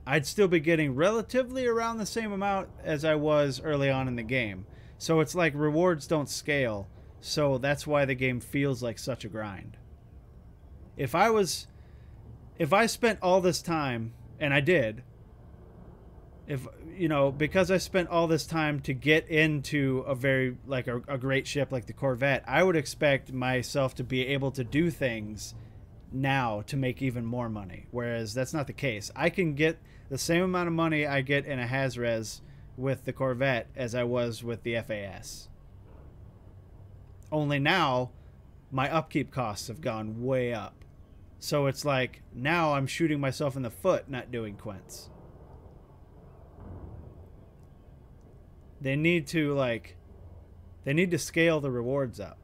I'd still be getting relatively around the same amount as I was early on in the game. So it's like rewards don't scale, so that's why the game feels like such a grind. If I spent all this time, and I did, because I spent all this time to get into a very, like a great ship like the Corvette, I would expect myself to be able to do things now to make even more money, whereas that's not the case. I can get the same amount of money I get in a Hazres with the Corvette as I was with the FAS. Only now my upkeep costs have gone way up. So it's like now I'm shooting myself in the foot not doing Quints. They need to scale the rewards up.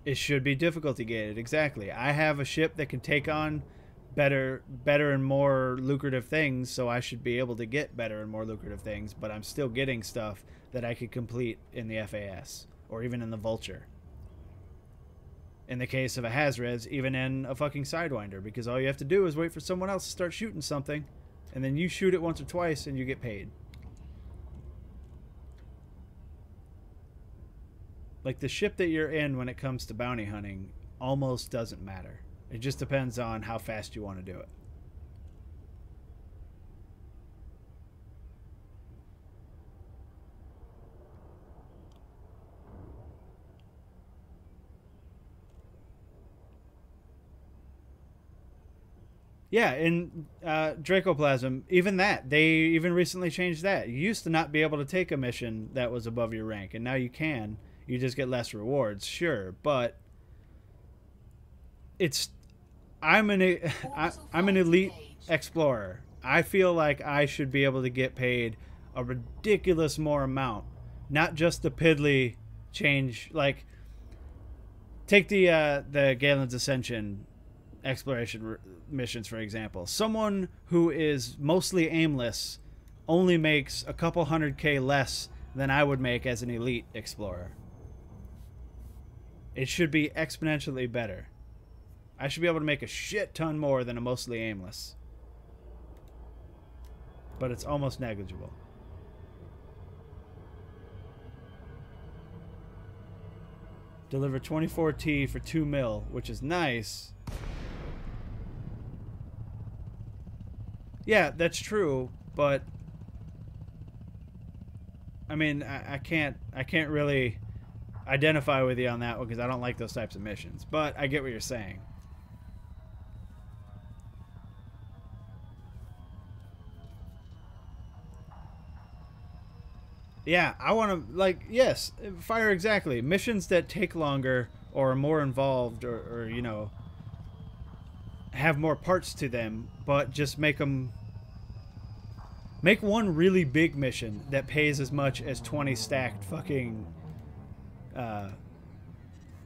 It should be difficulty gated, exactly. I have a ship that can take on better and more lucrative things, so I should be able to get better and more lucrative things, but I'm still getting stuff that I could complete in the FAS, or even in the Vulture. In the case of a Hazres, even in a fucking Sidewinder, because all you have to do is wait for someone else to start shooting something, and then you shoot it once or twice and you get paid. Like, the ship that you're in when it comes to bounty hunting almost doesn't matter. It just depends on how fast you want to do it. Yeah, in Dracoplasm, even that, they even recently changed that. You used to not be able to take a mission that was above your rank, and now you can. You just get less rewards, sure, but it's I'm an elite explorer. I feel like I should be able to get paid a ridiculous more amount, not just the piddly change. Like, take the Galen's Ascension exploration missions for example. Someone who is mostly aimless only makes a couple 100K less than I would make as an elite explorer. It should be exponentially better. I should be able to make a shit ton more than a mostly aimless. But it's almost negligible. Deliver 24T for 2 mil, which is nice. Yeah, that's true, but I mean, I can't really identify with you on that one because I don't like those types of missions. But I get what you're saying. Yeah, I want to, like, yes, fire exactly. Missions that take longer or are more involved or, you know, have more parts to them, but just make them... Make one really big mission that pays as much as 20 stacked fucking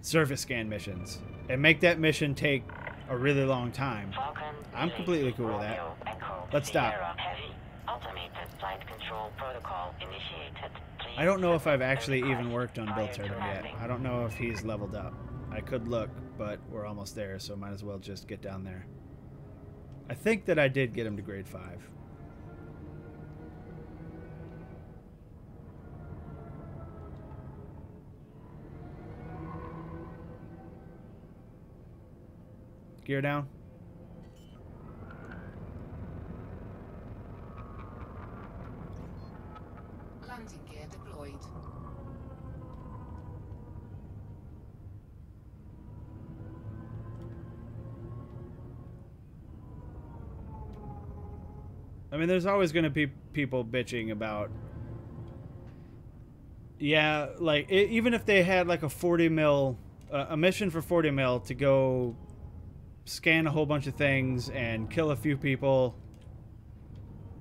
surface scan missions. And make that mission take a really long time. Falcon, I'm completely cool with that. Romeo, Echo, Let's stop. Sierra, Heavy. Automated flight control protocol initiated. Please I don't know if I've submit a actually even request worked on prior Build to Turtle yet. landing. I don't know if he's leveled up. I could look, but we're almost there, so might as well just get down there. I think that I did get him to grade 5. Gear down. Landing gear deployed. I mean, there's always going to be people bitching about... Yeah, like, even if they had, like, a 40 mil... a mission for 40 mil to go scan a whole bunch of things and kill a few people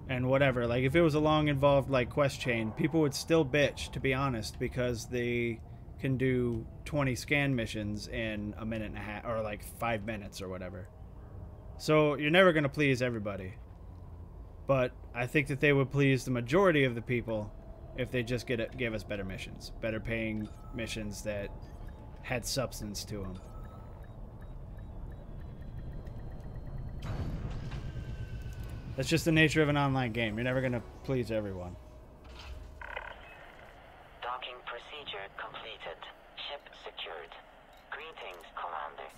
and whatever. Like, if it was a long, involved, like, quest chain, people would still bitch, to be honest, because they can do 20 scan missions in a minute and a half, or, like, 5 minutes or whatever. So, you're never going to please everybody. But I think that they would please the majority of the people if they just gave us better missions. Better paying missions that had substance to them. That's just the nature of an online game. You're never going to please everyone. Docking procedure completed. Ship secured. Greetings, Commander.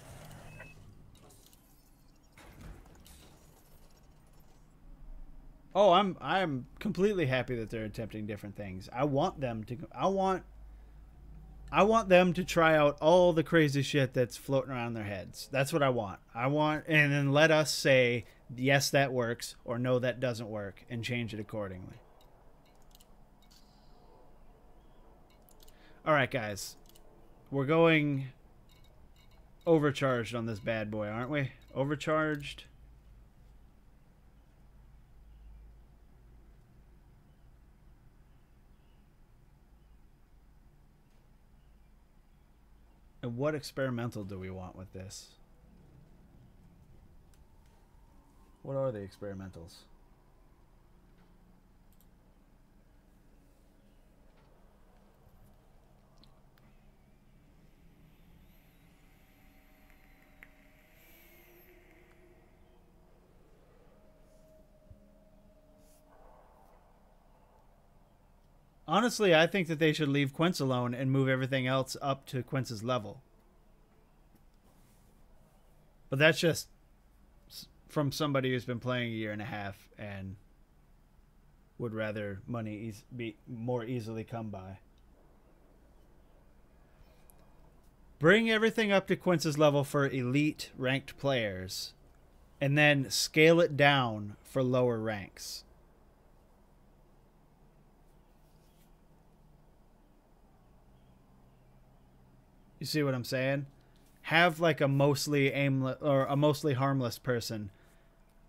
Oh, I'm completely happy that they're attempting different things. I want them to try out all the crazy shit that's floating around their heads. That's what I want. And then let us say, yes, that works, or no, that doesn't work, and change it accordingly. All right, guys. We're going overcharged on this bad boy, aren't we? Overcharged. And what experimental do we want with this? What are the experimentals? Honestly, I think that they should leave Quince alone and move everything else up to Quince's level. But that's just from somebody who's been playing a year and a half and would rather money be more easily come by. Bring everything up to Quince's level for elite ranked players, and then scale it down for lower ranks. You see what I'm saying? Have like a mostly aimless or a mostly harmless person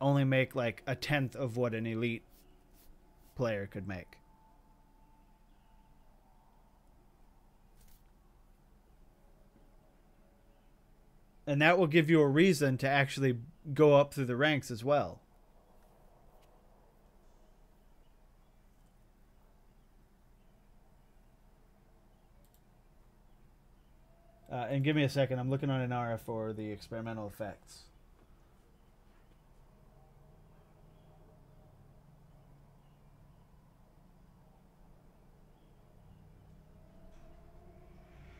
only make like a 10th of what an elite player could make. And that will give you a reason to actually go up through the ranks as well. And give me a second. I'm looking on Inara for the experimental effects.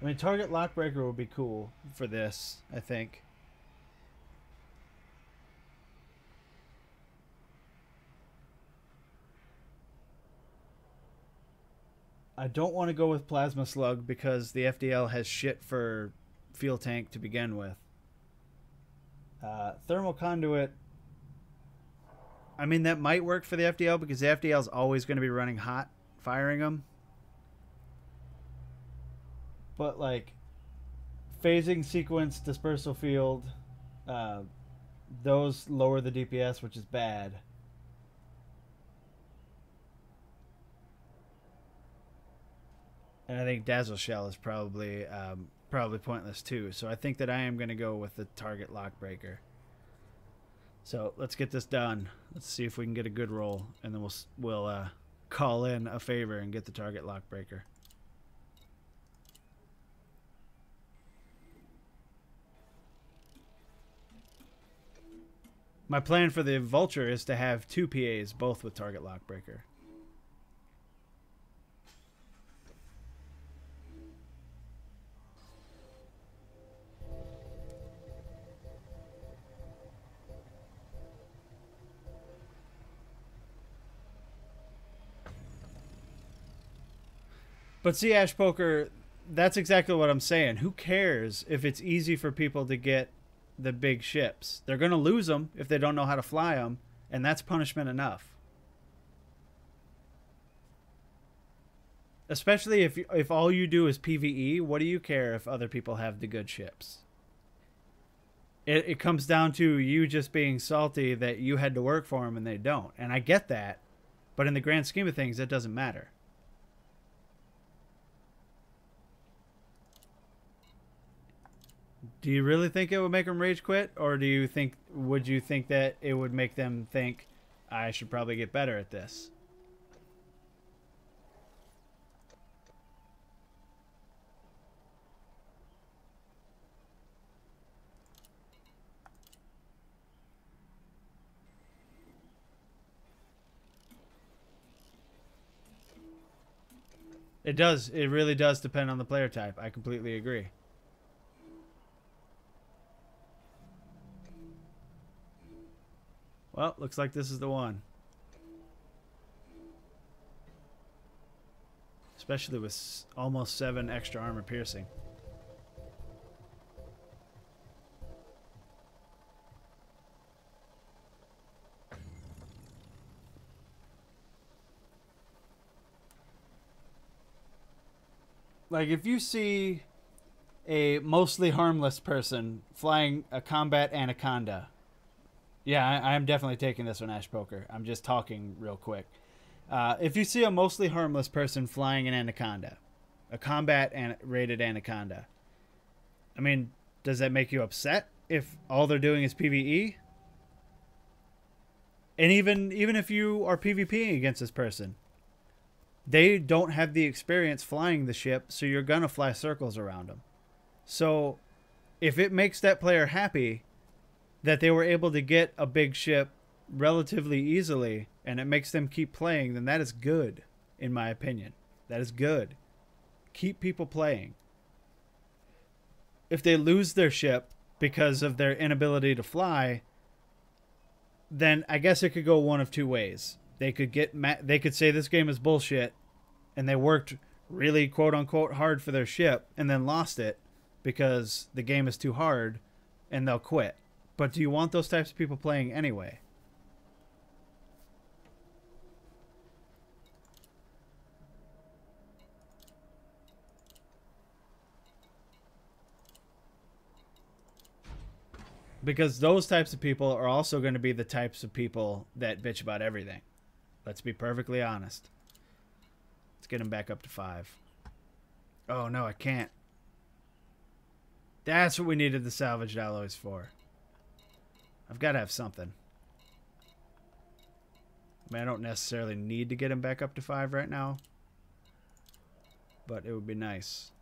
I mean, target lockbreaker would be cool for this, I think. I don't want to go with Plasma Slug because the FDL has shit for fuel tank to begin with. Thermal Conduit, I mean, that might work for the FDL because the FDL is always going to be running hot, firing them. But, like, phasing sequence, dispersal field, those lower the DPS, which is bad. And I think Dazzle Shell is probably pointless too. So I think that I am going to go with the target lock breaker. So let's get this done. Let's see if we can get a good roll, and then we'll call in a favor and get the target lock breaker. My plan for the Vulture is to have 2 PAs, both with target lock breaker. But see, Ash Poker, that's exactly what I'm saying. Who cares if it's easy for people to get the big ships? They're going to lose them if they don't know how to fly them, and that's punishment enough. Especially if all you do is PvE, what do you care if other people have the good ships? It comes down to you just being salty that you had to work for them and they don't. And I get that, but in the grand scheme of things, it doesn't matter. Do you really think it would make them rage quit, or would you think that it would make them think I should probably get better at this? It does. It really does depend on the player type. I completely agree. Well, looks like this is the one. Especially with almost 7 extra armor piercing. Like, if you see a mostly harmless person flying a combat Anaconda... Yeah, I am definitely taking this one, Ash Poker. I'm just talking real quick. If you see a mostly harmless person flying an Anaconda, a combat rated Anaconda, I mean, does that make you upset if all they're doing is PvE? And even if you are PvPing against this person, they don't have the experience flying the ship, so you're going to fly circles around them. So if it makes that player happy that they were able to get a big ship relatively easily, and it makes them keep playing, then that is good, in my opinion. That is good. Keep people playing. If they lose their ship because of their inability to fly, then I guess it could go one of two ways. They could say this game is bullshit, and they worked really quote-unquote hard for their ship, and then lost it because the game is too hard, and they'll quit. But do you want those types of people playing anyway? Because those types of people are also going to be the types of people that bitch about everything. Let's be perfectly honest. Let's get them back up to 5. Oh, no, I can't. That's what we needed the salvaged alloys for. I've got to have something. I mean, I don't necessarily need to get him back up to 5 right now, but it would be nice.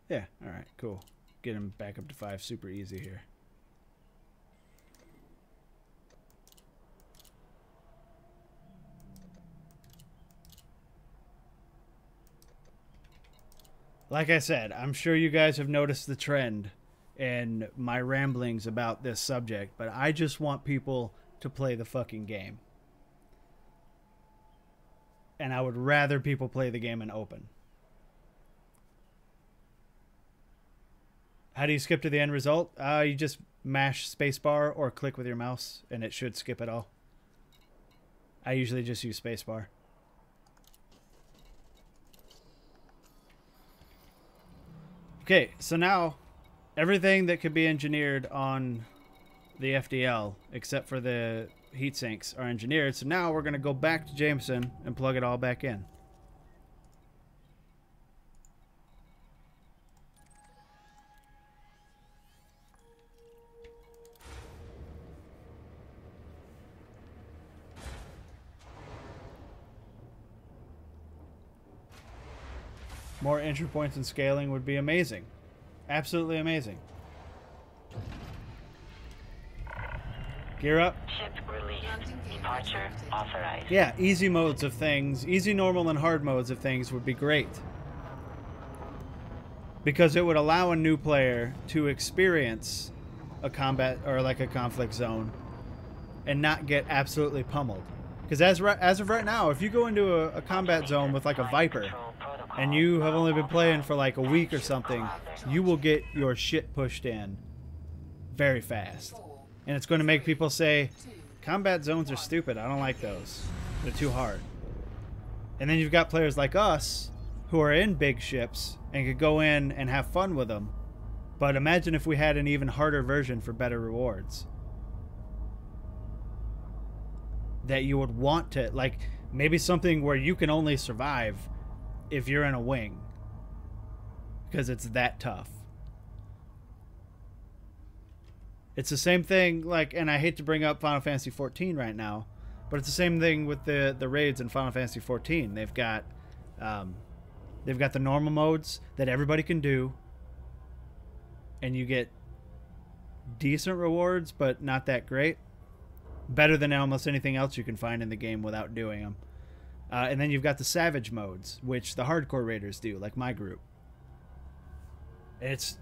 Yeah, alright, cool. Get him back up to 5 super easy here. Like I said, I'm sure you guys have noticed the trend in my ramblings about this subject, but I just want people to play the fucking game. And I would rather people play the game in open. How do you skip to the end result? You just mash spacebar or click with your mouse, and it should skip it all. I usually just use spacebar. Okay, so now everything that could be engineered on the FDL, except for the heat sinks, are engineered. So now we're going to go back to Jameson and plug it all back in. More entry points and scaling would be amazing. Absolutely amazing. Gear up. Ship release. Departure authorized. Yeah, easy modes of things, easy, normal, and hard modes of things would be great. Because it would allow a new player to experience a combat or like a conflict zone and not get absolutely pummeled. Because as of right now, if you go into a combat zone with like a Viper and you have only been playing for like a week or something, you will get your shit pushed in very fast. And it's going to make people say, combat zones are stupid, I don't like those. They're too hard. And then you've got players like us who are in big ships and could go in and have fun with them. But imagine if we had an even harder version for better rewards. That you would want to, like, maybe something where you can only survive if you're in a wing. Because it's that tough. It's the same thing, like, and I hate to bring up Final Fantasy XIV right now, but it's the same thing with the raids in Final Fantasy XIV. They've got the normal modes that everybody can do, and you get decent rewards, but not that great. Better than almost anything else you can find in the game without doing them. And then you've got the savage modes, which the hardcore raiders do, like my group. It's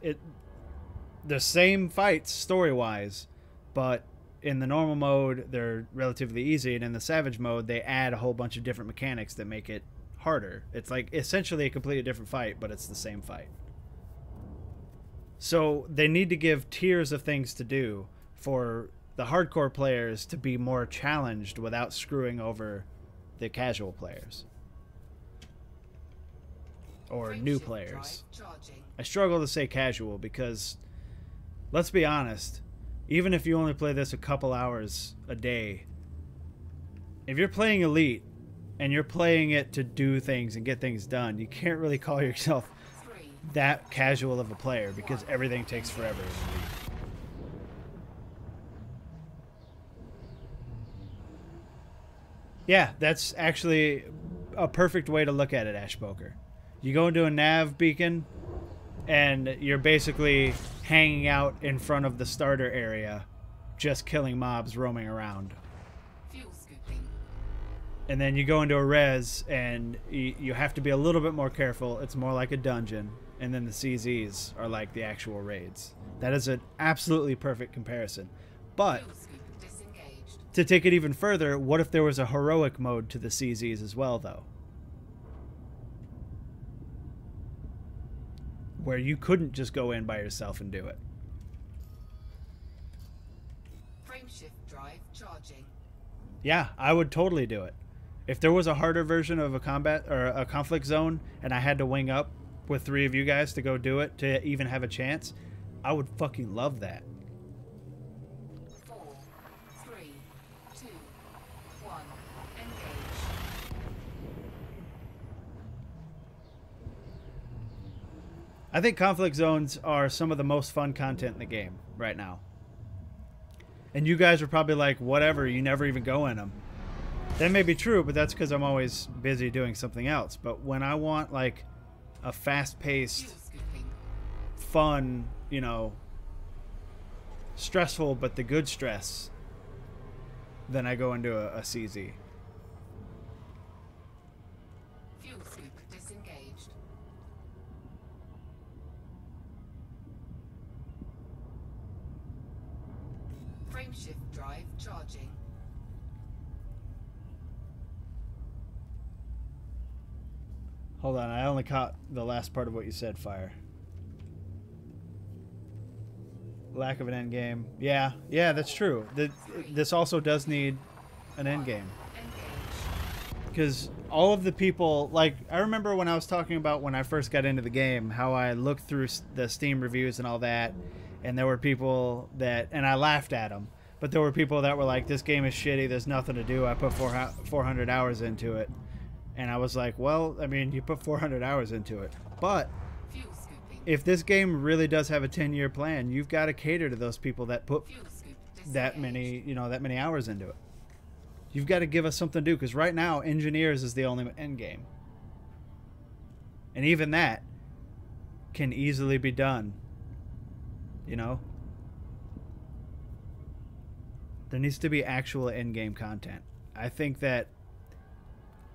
the same fights story-wise, but in the normal mode they're relatively easy, and in the savage mode they add a whole bunch of different mechanics that make it harder. It's like essentially a completely different fight, but it's the same fight. So they need to give tiers of things to do for the hardcore players to be more challenged without screwing over the casual players or new players. I struggle to say casual because, let's be honest, even if you only play this a couple hours a day, if you're playing Elite and you're playing it to do things and get things done, you can't really call yourself that casual of a player because everything takes forever in Elite. Yeah, that's actually a perfect way to look at it, Ashpoker. You go into a nav beacon, and you're basically hanging out in front of the starter area, just killing mobs roaming around. Fuel scooping. And then you go into a res, and you have to be a little bit more careful. It's more like a dungeon. And then the CZs are like the actual raids. That is an absolutely perfect comparison. But Fuel scoop disengaged. to take it even further, what if there was a heroic mode to the CZs as well, though? Where you couldn't just go in by yourself and do it. Frameshift drive charging. Yeah, I would totally do it. If there was a harder version of a combat or a conflict zone and I had to wing up with 3 of you guys to go do it to even have a chance, I would fucking love that. 4, 3, 2, 1. Engage. I think conflict zones are some of the most fun content in the game right now. And you guys are probably like, whatever, you never even go in them. That may be true, but that's because I'm always busy doing something else. But when I want like a fast-paced Fuel scooping. fun, stressful, but the good stress, then I go into a CZ. Fuel scoop disengaged. Frameshift drive charging. Hold on, I only caught the last part of what you said, Fire. Lack of an end game. Yeah, that's true. This also does need an end game. Because all of the people, like, I remember when I was talking about when I first got into the game, how I looked through the Steam reviews and all that, and there were people that, and I laughed at them, but there were people that were like, this game is shitty, there's nothing to do, I put 400 hours into it. And I was like, well, I mean, you put 400 hours into it. But if this game really does have a 10-year plan, you've got to cater to those people that put that many hours into it. You've got to give us something to do, because right now, engineers is the only end game. And even that can easily be done. There needs to be actual end game content. I think that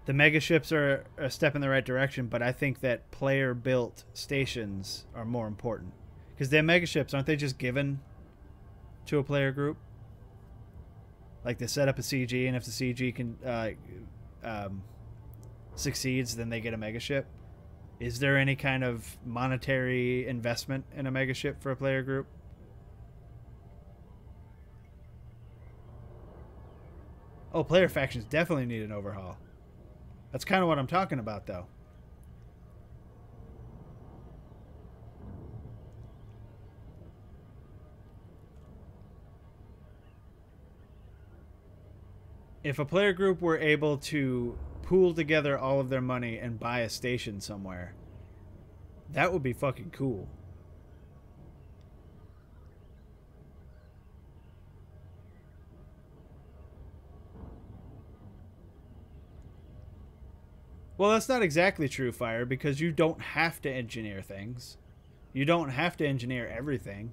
the megaships are a step in the right direction, but I think that player-built stations are more important. Because their megaships, aren't they just given to a player group? Like, they set up a CG, and if the CG can succeeds, then they get a megaship. Is there any kind of monetary investment in a megaship for a player group? Oh, player factions definitely need an overhaul. That's kind of what I'm talking about, though. If a player group were able to pool together all of their money and buy a station somewhere, that would be fucking cool. Well, that's not exactly true, Fire, because you don't have to engineer things. You don't have to engineer everything.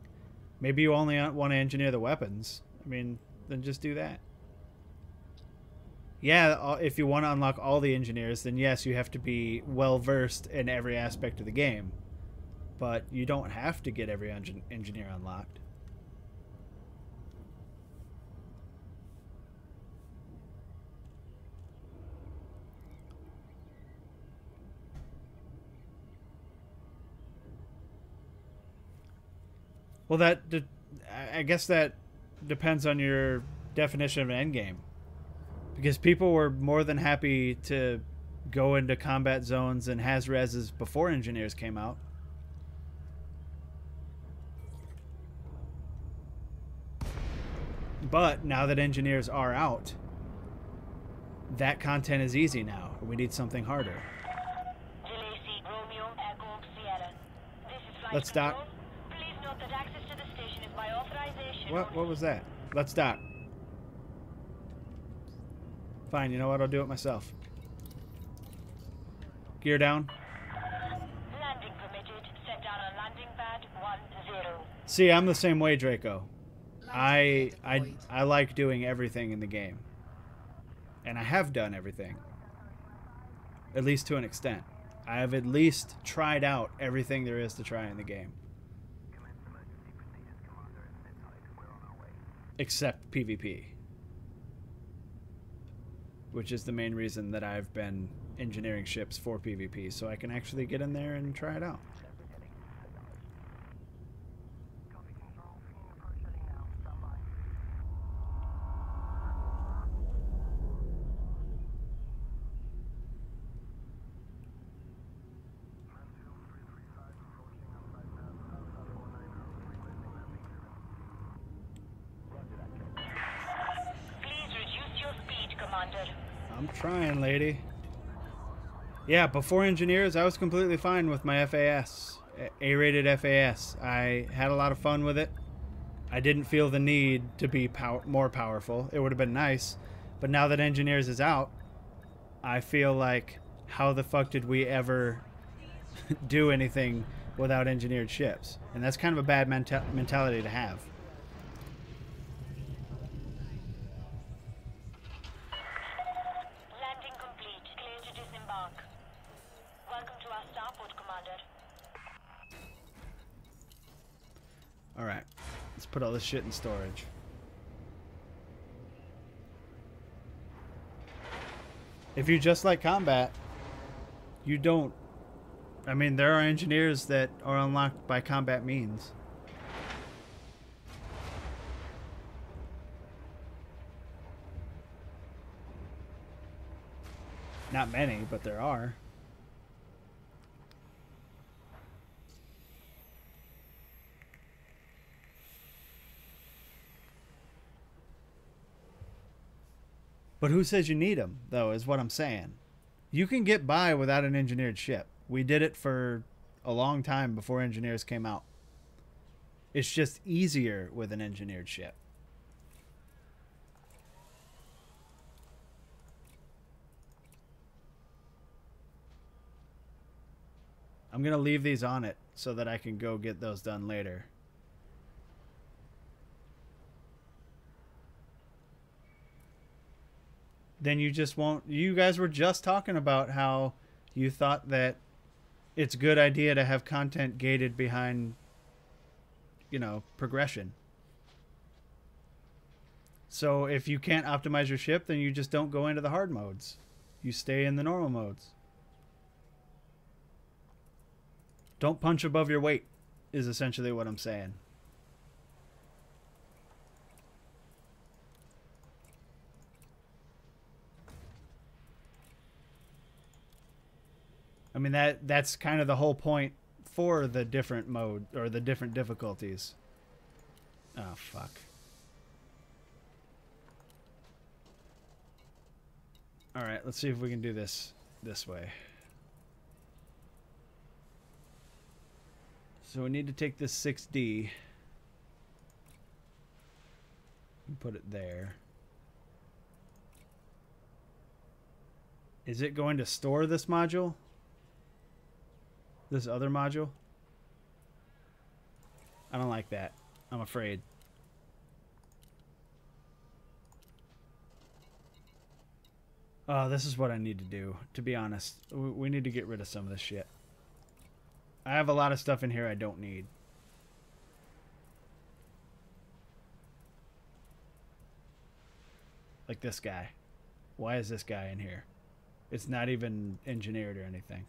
Maybe you only want to engineer the weapons. I mean, then just do that. Yeah, if you want to unlock all the engineers, then yes, you have to be well-versed in every aspect of the game. But you don't have to get every engineer unlocked. Well, I guess that depends on your definition of an endgame. Because people were more than happy to go into combat zones and Haz-Reses before engineers came out. But now that engineers are out, that content is easy now. We need something harder. Let's dock. What was that? Let's dock. Fine, you know what? I'll do it myself. Gear down. Landing permitted. Set down on landing pad 10. See, I'm the same way, Draco. I like doing everything in the game. And I have done everything. At least to an extent. I have at least tried out everything there is to try in the game. Except PvP. Which is the main reason that I've been engineering ships for PvP, so I can actually get in there and try it out. I'm trying, lady. Yeah, before engineers, I was completely fine with my FAS. A-rated FAS. I had a lot of fun with it. I didn't feel the need to be more powerful. It would have been nice. But now that engineers is out, I feel like, how the fuck did we ever do anything without engineered ships. And that's kind of a bad mentality to have. Landing complete. Clear to disembark. Welcome to our starport, Commander. Alright. Let's put all this shit in storage. If you just like combat, you don't... I mean, there are engineers that are unlocked by combat means. Not many, but there are. But who says you need them, though, is what I'm saying. You can get by without an engineered ship. We did it for a long time before engineers came out. It's just easier with an engineered ship. I'm going to leave these on it so that I can go get those done later. Then you just won't... You guys were just talking about how you thought that it's a good idea to have content gated behind, you know, progression. So if you can't optimize your ship, then you just don't go into the hard modes. You stay in the normal modes. Don't punch above your weight, is essentially what I'm saying. I mean, that's kind of the whole point for the different mode, or the different difficulties. Oh, fuck. Alright, let's see if we can do this way. So we need to take this 6D and put it there. Is it going to store this module? This other module? I don't like that. I'm afraid. Oh, this is what I need to do, to be honest. We need to get rid of some of this shit. I have a lot of stuff in here I don't need. Like this guy. Why is this guy in here? It's not even engineered or anything.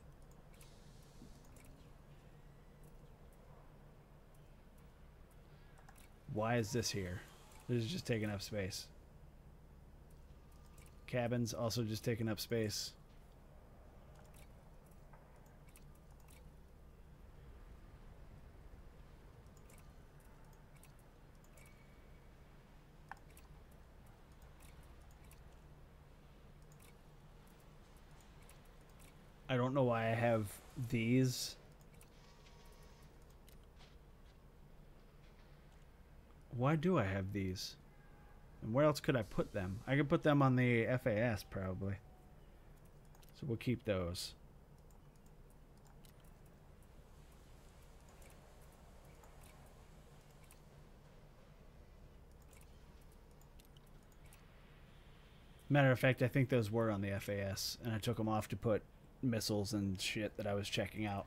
Why is this here? This is just taking up space. Cabins also just taking up space. I don't know why I have these. Why do I have these? And where else could I put them? I could put them on the FAS probably. So we'll keep those. Matter of fact, I think those were on the FAS, and I took them off to put missiles and shit that I was checking out.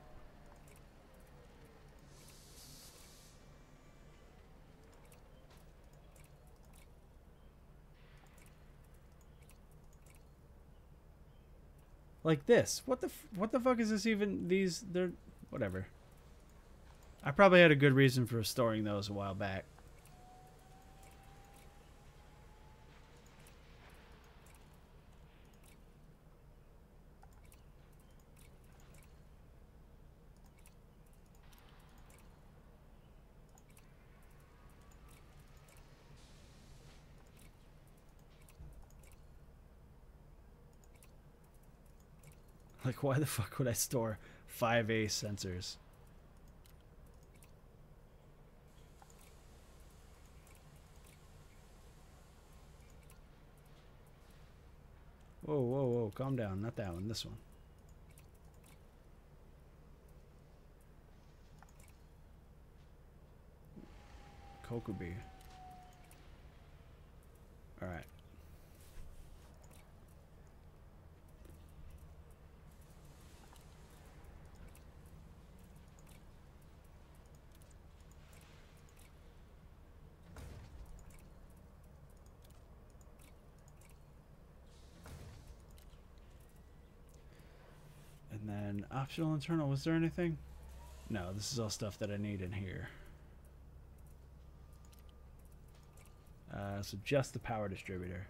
Like this. What the fuck is this even? These, they're... Whatever. I probably had a good reason for storing those a while back. Like, why the fuck would I store 5A sensors? Whoa, whoa, whoa. Calm down. Not that one. This one. Kokubi. Alright. And then optional internal, was there anything? No, this is all stuff that I need in here. So just the power distributor.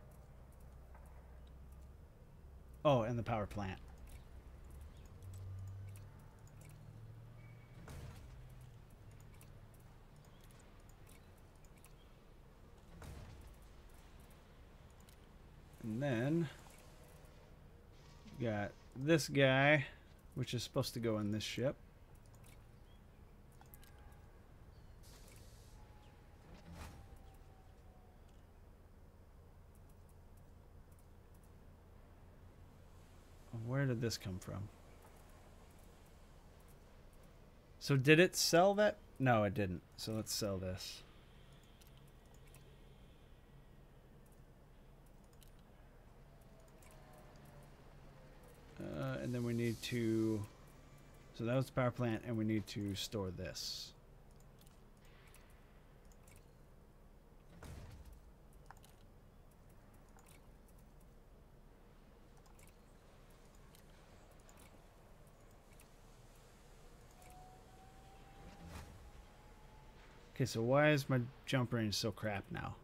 Oh, and the power plant. And then got this guy, which is supposed to go in this ship. Where did this come from? So did it sell that? No, it didn't. So let's sell this. And then we need to... So that was the power plant, and we need to store this. Okay, so why is my jump range so crap now?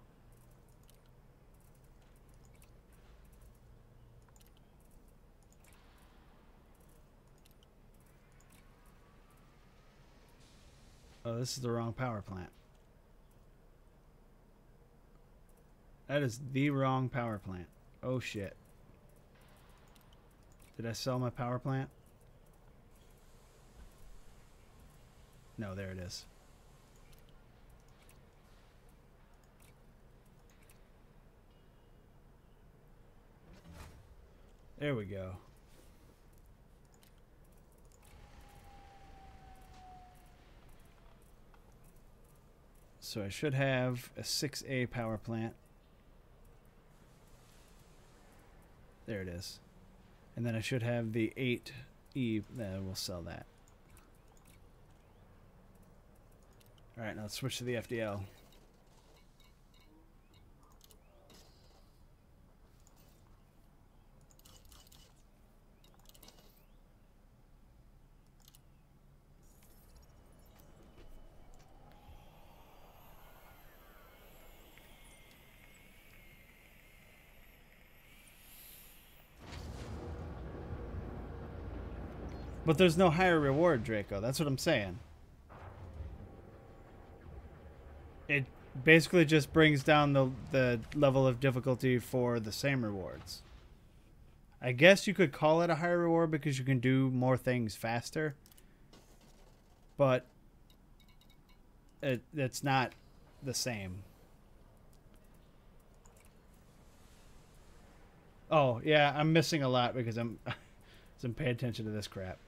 Oh, this is the wrong power plant. That is the wrong power plant. Oh shit. Did I sell my power plant? No, there it is. There we go. So I should have a 6A power plant. There it is. And then I should have the 8E. We'll sell that. Alright, now let's switch to the FDL. But there's no higher reward, Draco. That's what I'm saying. It basically just brings down the level of difficulty for the same rewards. I guess you could call it a higher reward because you can do more things faster. But it's not the same. Oh, yeah, I'm missing a lot because I'm paying attention to this crap.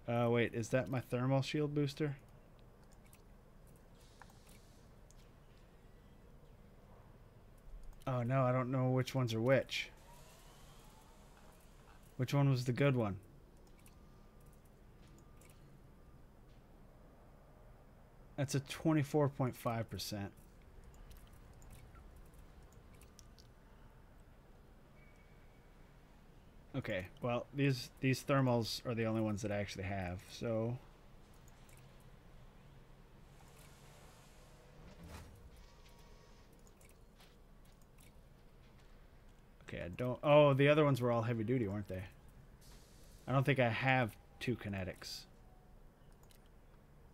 Wait, is that my thermal shield booster? Oh no, I don't know which ones are which. Which one was the good one? That's a 24.5%. Okay, well, these thermals are the only ones that I actually have, so... Okay, I don't... Oh, the other ones were all heavy duty, weren't they? I don't think I have 2 kinetics.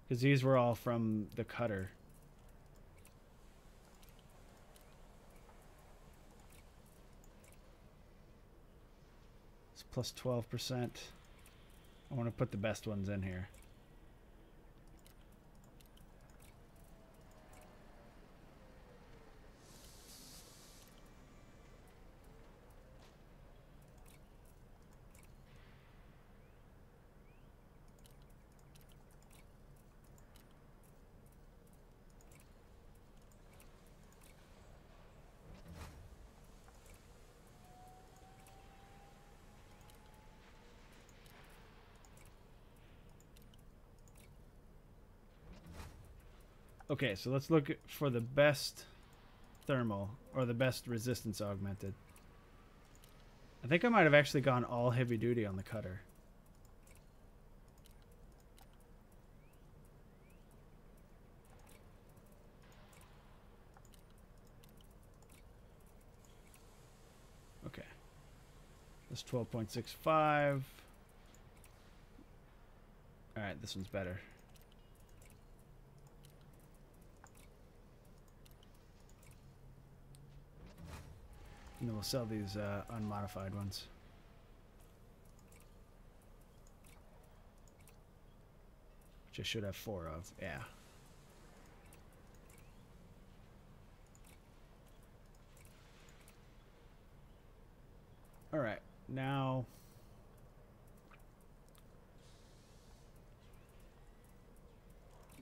Because these were all from the cutter. Plus 12%. I want to put the best ones in here. Okay, so let's look for the best thermal, or the best resistance augmented. I think I might have actually gone all heavy duty on the cutter. Okay. This 12.65. Alright, this one's better. And then we'll sell these unmodified ones. Which I should have 4 of. Yeah. Alright, now...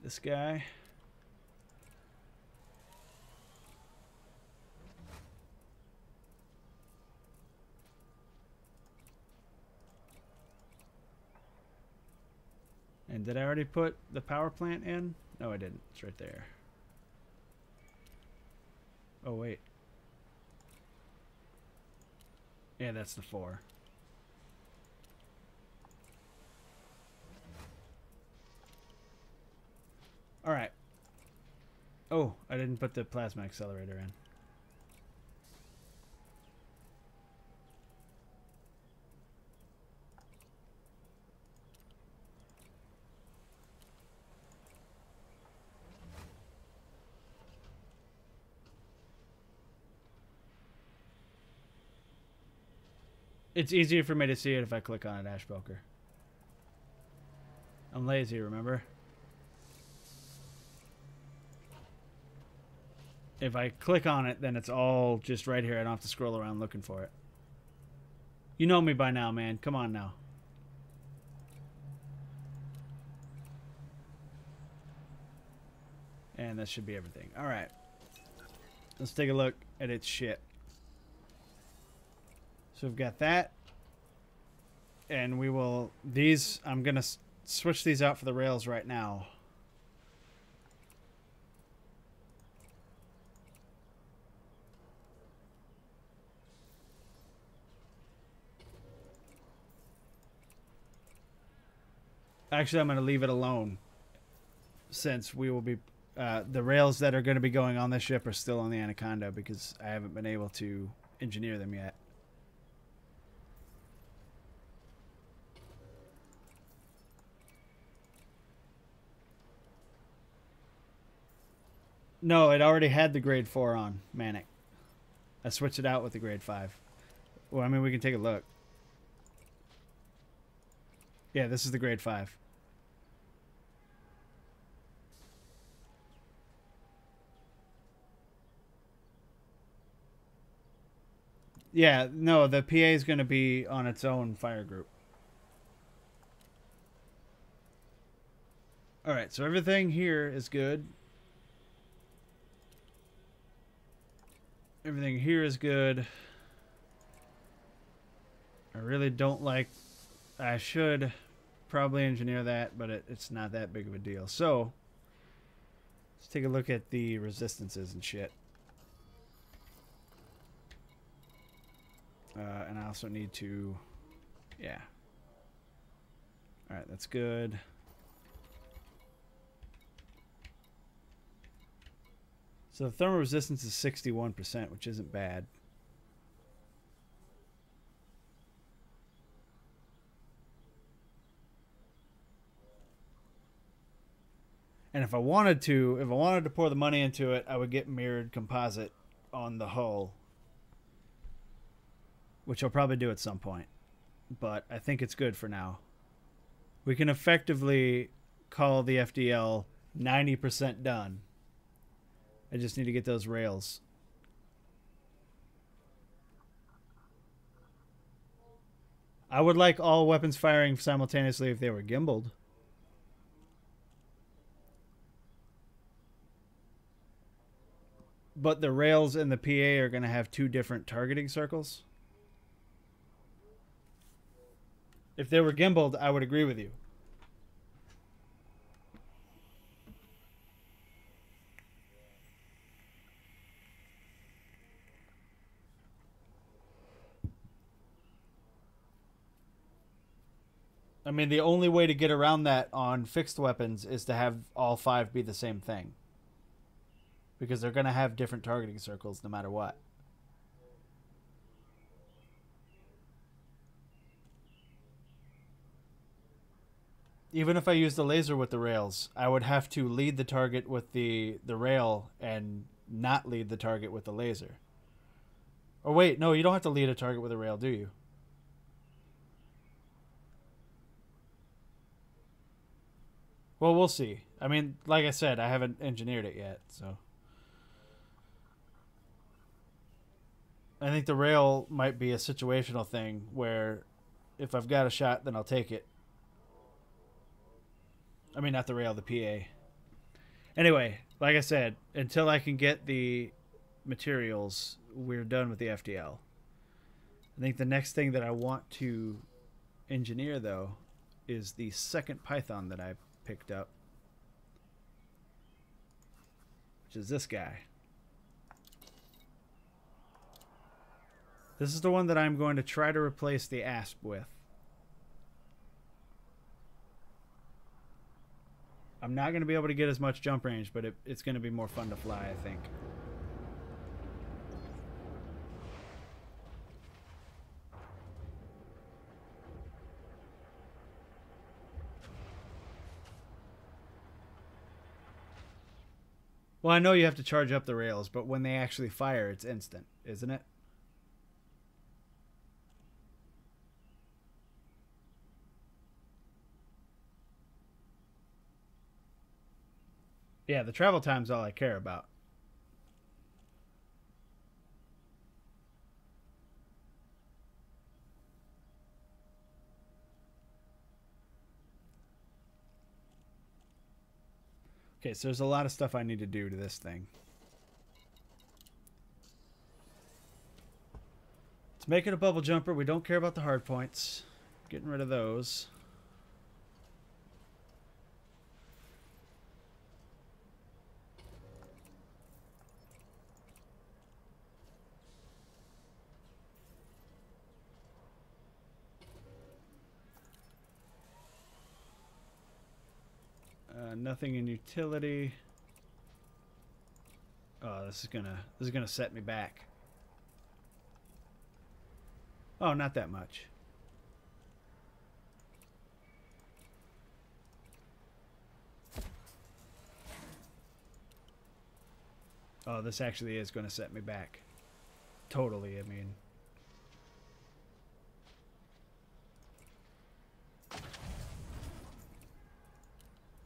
this guy... And did I already put the power plant in? No, I didn't. It's right there. Oh, wait. Yeah, that's the 4. Alright. Oh, I didn't put the plasma accelerator in. It's easier for me to see it if I click on it, Ashboker. I'm lazy, remember? If I click on it, then it's all just right here. I don't have to scroll around looking for it. You know me by now, man. Come on now. And that should be everything. Alright. Let's take a look at its shit. So we've got that. And we will... These... I'm going to switch these out for the rails right now. Actually, I'm going to leave it alone. Since we will be... the rails that are going to be going on this ship are still on the Anaconda because I haven't been able to engineer them yet. No, it already had the grade 4 on Manic. I switched it out with the grade 5. Well, I mean, we can take a look. Yeah, this is the grade 5. Yeah, no, the PA is going to be on its own fire group. Alright, so everything here is good. Everything here is good. I really don't like... I should probably engineer that, but it's not that big of a deal. So, let's take a look at the resistances and shit. And I also need to... Yeah. Alright, that's good. So the thermal resistance is 61%, which isn't bad. And if I wanted to pour the money into it, I would get mirrored composite on the hull, which I'll probably do at some point. But I think it's good for now. We can effectively call the FDL 90% done. I just need to get those rails. I would like all weapons firing simultaneously if they were gimbaled. But the rails and the PA are going to have 2 different targeting circles. If they were gimbaled, I would agree with you. I mean, the only way to get around that on fixed weapons is to have all 5 be the same thing. Because they're going to have different targeting circles no matter what. Even if I use the laser with the rails, I would have to lead the target with the rail and not lead the target with the laser. Or wait, no, you don't have to lead a target with a rail, do you? Well, we'll see. I mean, like I said, I haven't engineered it yet, so. I think the rail might be a situational thing where if I've got a shot, then I'll take it. I mean, not the rail, the PA. Anyway, like I said, until I can get the materials, we're done with the FDL. I think the next thing that I want to engineer, though, is the second Python that I picked up, which is this guy. This is the one that I'm going to try to replace the ASP with. I'm not going to be able to get as much jump range, but it's going to be more fun to fly, I think. Well, I know you have to charge up the rails, but when they actually fire, it's instant, isn't it? Yeah, the travel time's all I care about. Okay, so there's a lot of stuff I need to do to this thing. Let's make it a bubble jumper. We don't care about the hard points. Getting rid of those. Nothing in utility. Oh, this is gonna set me back. Oh, not that much. Oh, this actually is going to set me back. Totally, I mean.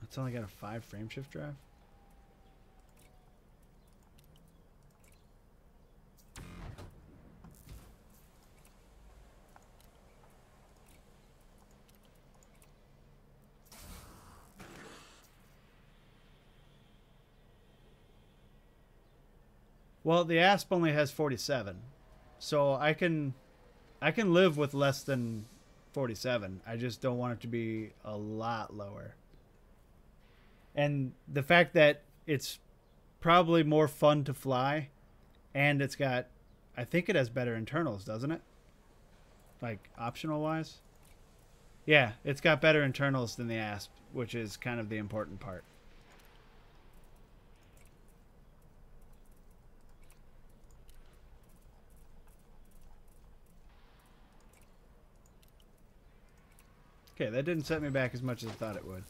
It's only got a 5 frame shift drive. Well, the ASP only has 47, so I can live with less than 47. I just don't want it to be a lot lower. And the fact that it's probably more fun to fly, and it's got, I think it has better internals, doesn't it? Like, optional-wise? Yeah, it's got better internals than the ASP, which is kind of the important part. Okay, that didn't set me back as much as I thought it would.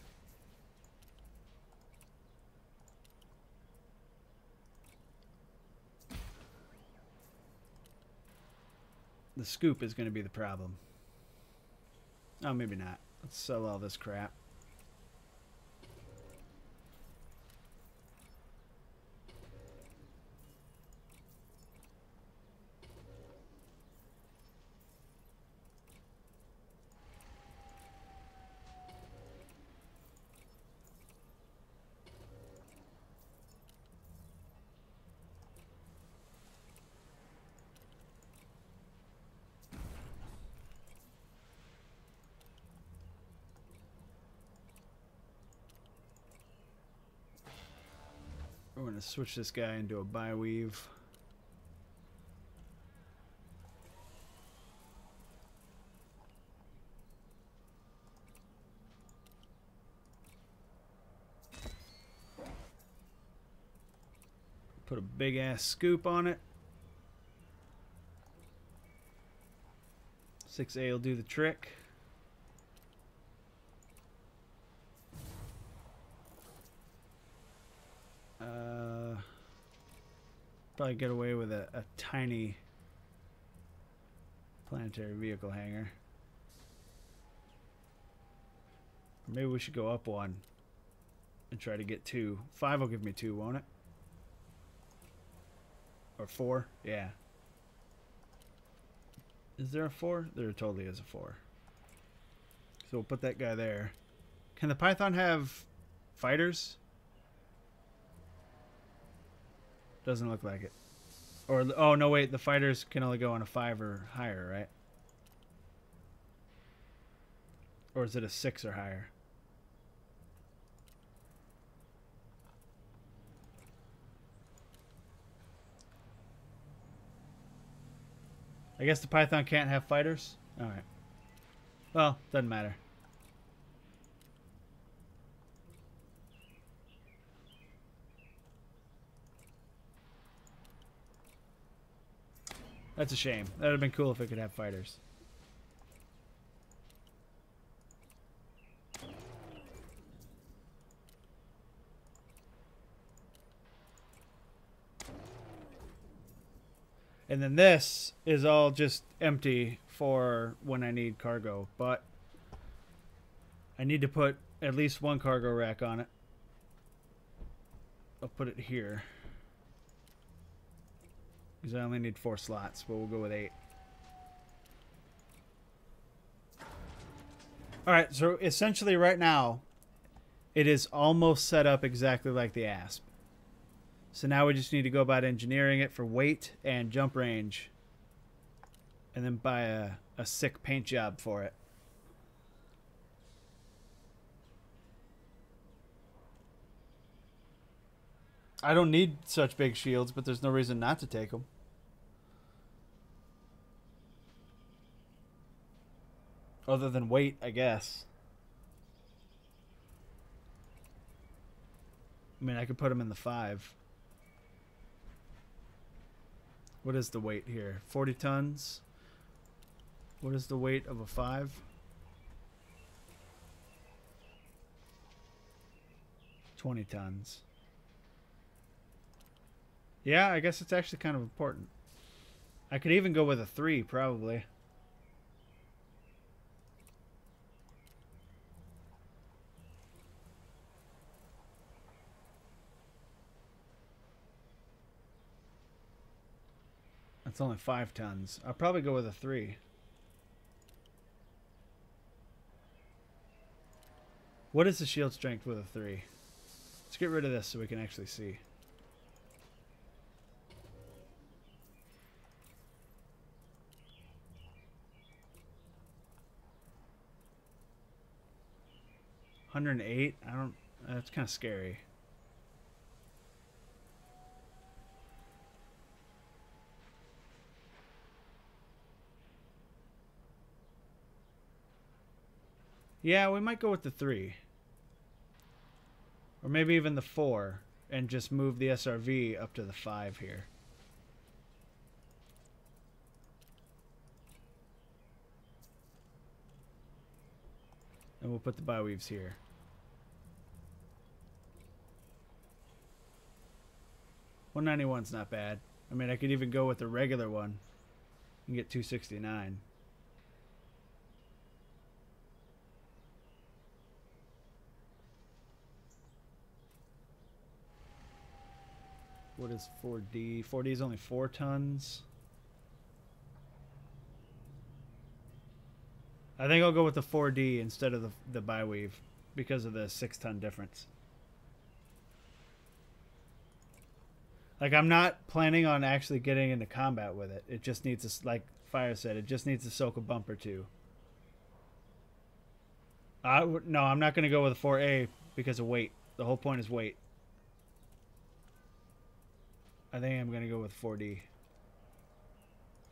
The scoop is going to be the problem. Oh, maybe not. Let's sell all this crap. We're going to switch this guy into a bi-weave. Put a big ass scoop on it. 6A will do the trick. Probably get away with a tiny planetary vehicle hangar. Or maybe we should go up one and try to get 2. 5 will give me 2, won't it? Or 4? Yeah. Is there a 4? There totally is a 4. So we'll put that guy there. Can the Python have fighters? Doesn't look like it. Or, oh no wait, the fighters can only go on a 5 or higher, right? Or is it a 6 or higher? I guess the Python can't have fighters? Alright. Well, doesn't matter. That's a shame. That would have been cool if it could have fighters. And then this is all just empty for when I need cargo, but I need to put at least 1 cargo rack on it. I'll put it here. Because I only need 4 slots, but we'll go with 8. Alright, so essentially right now, it is almost set up exactly like the ASP. So now we just need to go about engineering it for weight and jump range. And then buy a sick paint job for it. I don't need such big shields, but there's no reason not to take them. Other than weight, I guess. I mean, I could put them in the 5. What is the weight here? 40 tons. What is the weight of a 5? 20 tons. Yeah, I guess it's actually kind of important. I could even go with a 3, probably. That's only 5 tons. I'll probably go with a 3. What is the shield strength with a 3? Let's get rid of this so we can actually see. $108? I don't... That's kind of scary. Yeah, we might go with the 3. Or maybe even the 4. And just move the SRV up to the 5 here. And we'll put the bi-weaves here. $191's not bad. I mean, I could even go with the regular one and get $269. What is 4D? 4D is only 4 tons. I think I'll go with the 4D instead of the bi-weave because of the 6-ton difference. Like, I'm not planning on actually getting into combat with it. It just needs to, like Fire said, it just needs to soak a bump or 2. No, I'm not going to go with a 4A because of weight. The whole point is weight. I think I'm going to go with 4D.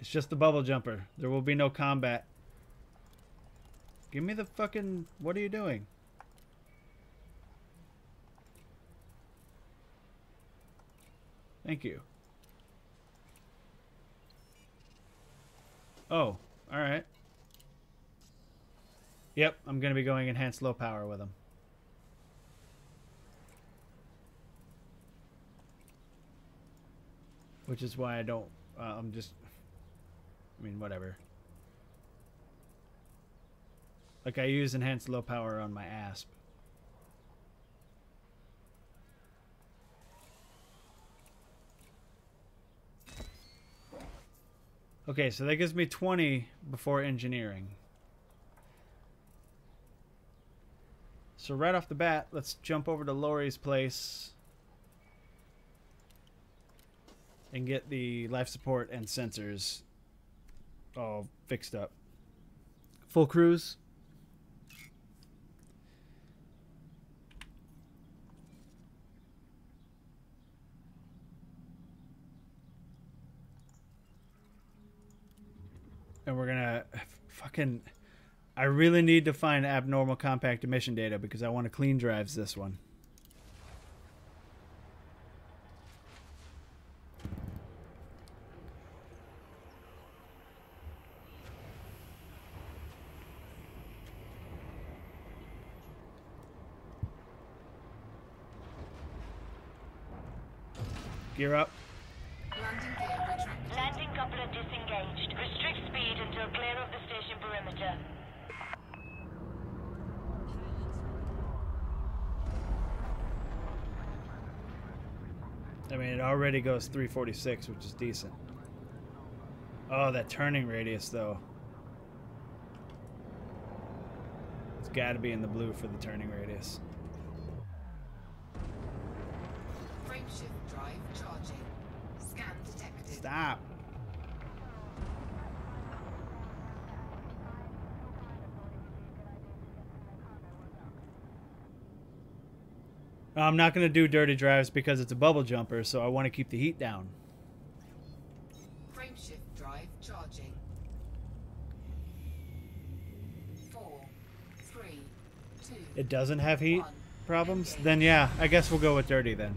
It's just the bubble jumper. There will be no combat. Give me the fucking... What are you doing? Thank you. Oh, alright. Yep, I'm going to be going enhanced low power with him. Which is why I don't... I'm just... I mean, whatever. Like, I use enhanced low power on my ASP. Okay, so that gives me 20 before engineering. So right off the bat, let's jump over to Lori's place and get the life support and sensors all fixed up. Full cruise. And we're gonna fucking... I really need to find abnormal compact emission data because I want to clean drives this one. Gear up. Landing gear retracted. Landing coupler disengaged. Restrict speed until clear of the station perimeter. I mean, it already goes 346, which is decent. Oh, that turning radius, though. It's got to be in the blue for the turning radius. Frameshift drive charging. Scan detected. Stop. I'm not going to do dirty drives because it's a bubble jumper, so I want to keep the heat down. Frameshift drive charging. 4, 3, 2. It doesn't have heat 1. problems? Engage. Then yeah, I guess we'll go with dirty then.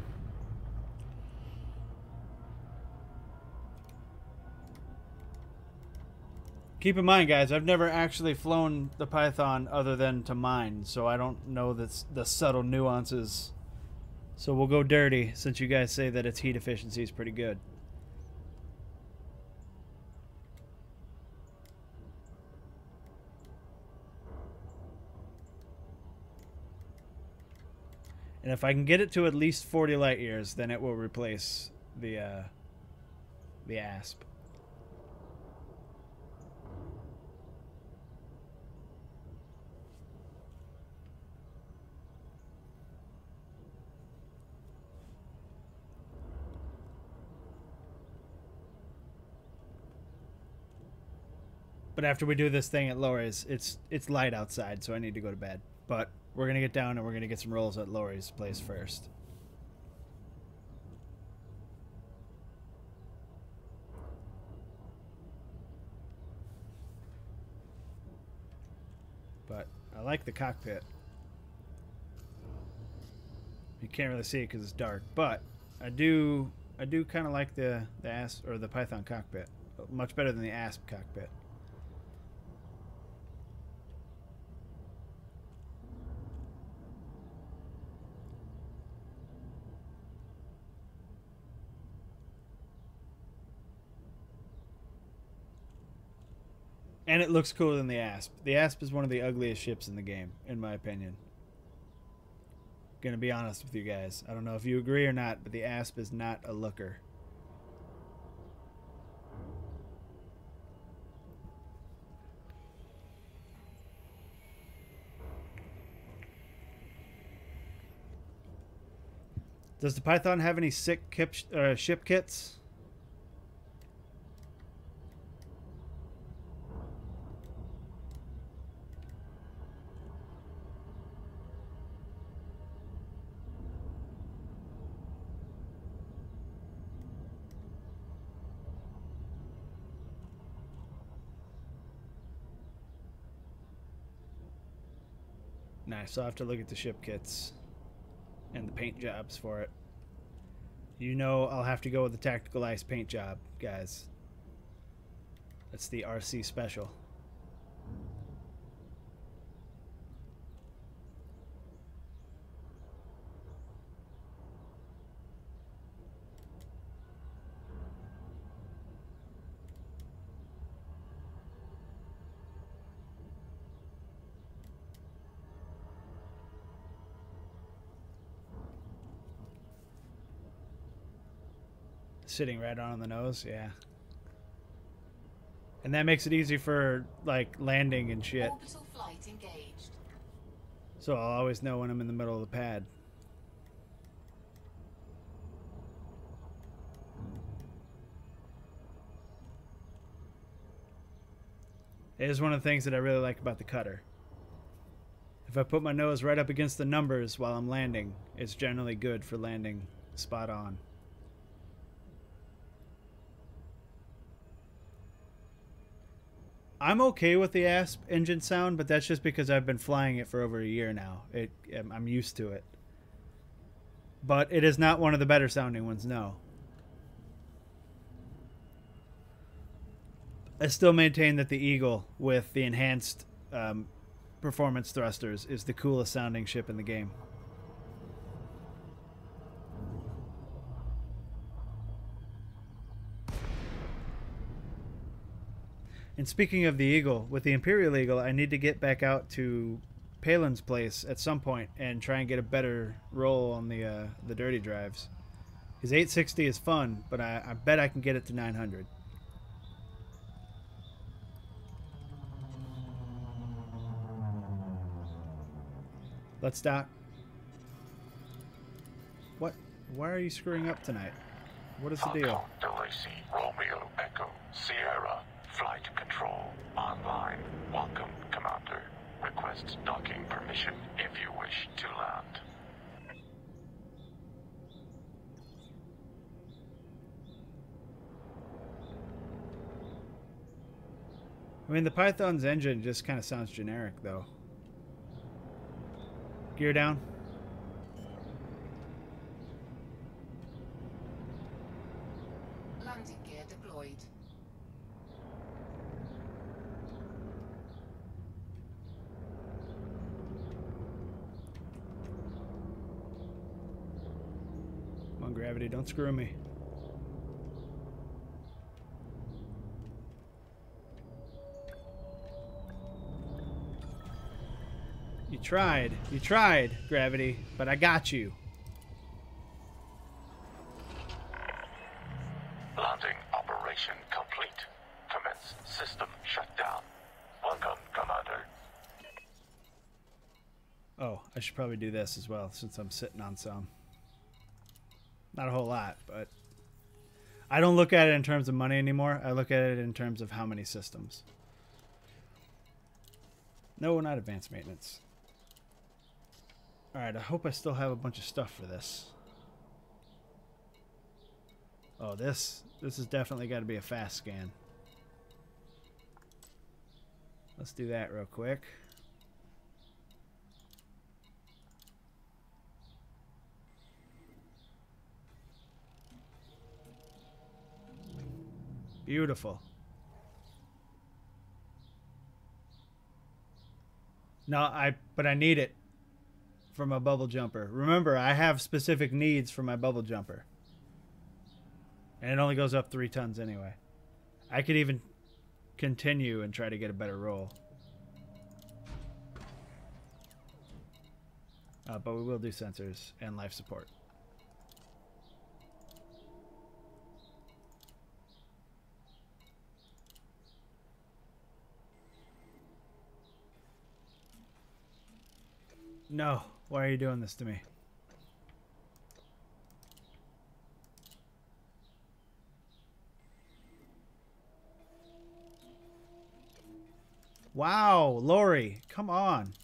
Keep in mind, guys, I've never actually flown the Python other than to mine, so I don't know the subtle nuances. So we'll go dirty, since you guys say that its heat efficiency is pretty good. And if I can get it to at least 40 light years, then it will replace the ASP. But after we do this thing at Lori's, it's light outside, so I need to go to bed. But we're going to get down and we're going to get some rolls at Lori's place first. But I like the cockpit. You can't really see it because it's dark, but I do kind of like the ASP or the Python cockpit. Much better than the ASP cockpit. And it looks cooler than the ASP. The ASP is one of the ugliest ships in the game, in my opinion. Gonna be honest with you guys. I don't know if you agree or not, but the ASP is not a looker. Does the Python have any sick ship kits? Nice. So I'll have to look at the ship kits and the paint jobs for it. You know I'll have to go with the tactical ice paint job, guys. That's the RC special. Sitting right on the nose, yeah. And that makes it easy for, like, landing and shit. Orbital flight engaged. So I'll always know when I'm in the middle of the pad. It is one of the things that I really like about the cutter. If I put my nose right up against the numbers while I'm landing, it's generally good for landing spot on. I'm okay with the ASP engine sound, but that's just because I've been flying it for over a year now. I'm used to it. But it is not one of the better sounding ones, no. I still maintain that the Eagle with the enhanced performance thrusters is the coolest sounding ship in the game. And speaking of the Eagle, with the Imperial Eagle, I need to get back out to Palin's place at some point and try and get a better roll on the dirty drives. His 860 is fun, but I bet I can get it to 900. Let's dock. What? Why are you screwing up tonight? What is the deal? Delacey, Romeo, Echo, Sierra, flight control, online. Welcome, Commander. Request docking permission if you wish to land. I mean, the Python's engine just kind of sounds generic, though. Gear down. Landing gear deployed. Come on, Gravity, don't screw me. You tried, Gravity, but I got you. Landing operation complete. Commence system shutdown. Welcome, Commander. Oh, I should probably do this as well, since I'm sitting on some. Not a whole lot, but I don't look at it in terms of money anymore. I look at it in terms of how many systems. No, not advanced maintenance. Alright, I hope I still have a bunch of stuff for this. Oh, this has definitely got to be a fast scan. Let's do that real quick. Beautiful. No, but I need it for my bubble jumper. Remember, I have specific needs for my bubble jumper. And it only goes up 3 tons anyway. I could even continue and try to get a better roll. But we will do sensors and life support. No, why are you doing this to me? Wow, Lori, come on.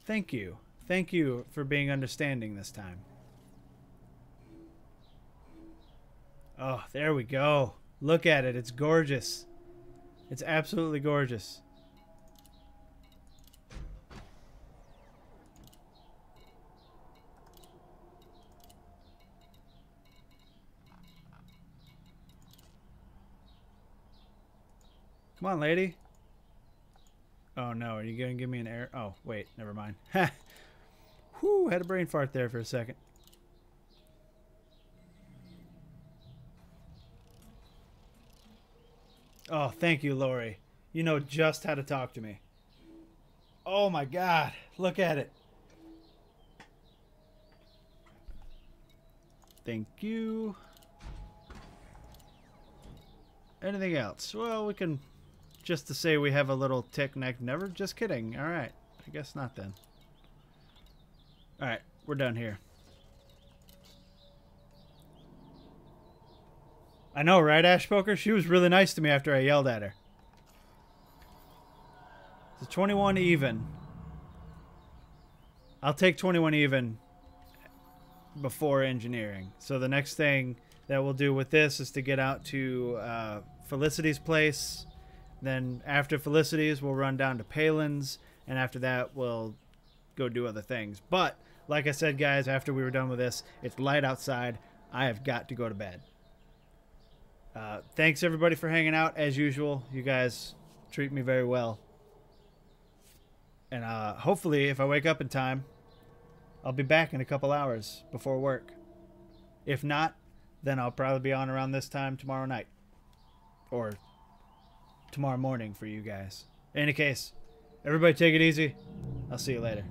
Thank you. Thank you for being understanding this time. Oh, there we go. Look at it. It's gorgeous. It's absolutely gorgeous. Come on, lady. Oh, no. Are you going to give me an error? Oh, wait. Never mind. Whew, had a brain fart there for a second. Oh, thank you, Lori. You know just how to talk to me. Oh, my God. Look at it. Thank you. Anything else? Well, we can... Just to say we have a little tick neck. Never. Just kidding. All right. I guess not then. All right. We're done here. I know, right, Ash Poker? She was really nice to me after I yelled at her. It's 21 even. I'll take 21 even before engineering. So the next thing that we'll do with this is to get out to Felicity's place. Then after Felicity's, we'll run down to Palin's, and after that, we'll go do other things. But, like I said, guys, after we were done with this, it's light outside. I have got to go to bed. Thanks, everybody, for hanging out. As usual, you guys treat me very well. And hopefully, if I wake up in time, I'll be back in a couple hours before work. If not, then I'll probably be on around this time tomorrow night. Or tomorrow morning for you guys. In any case, everybody take it easy. I'll see you later.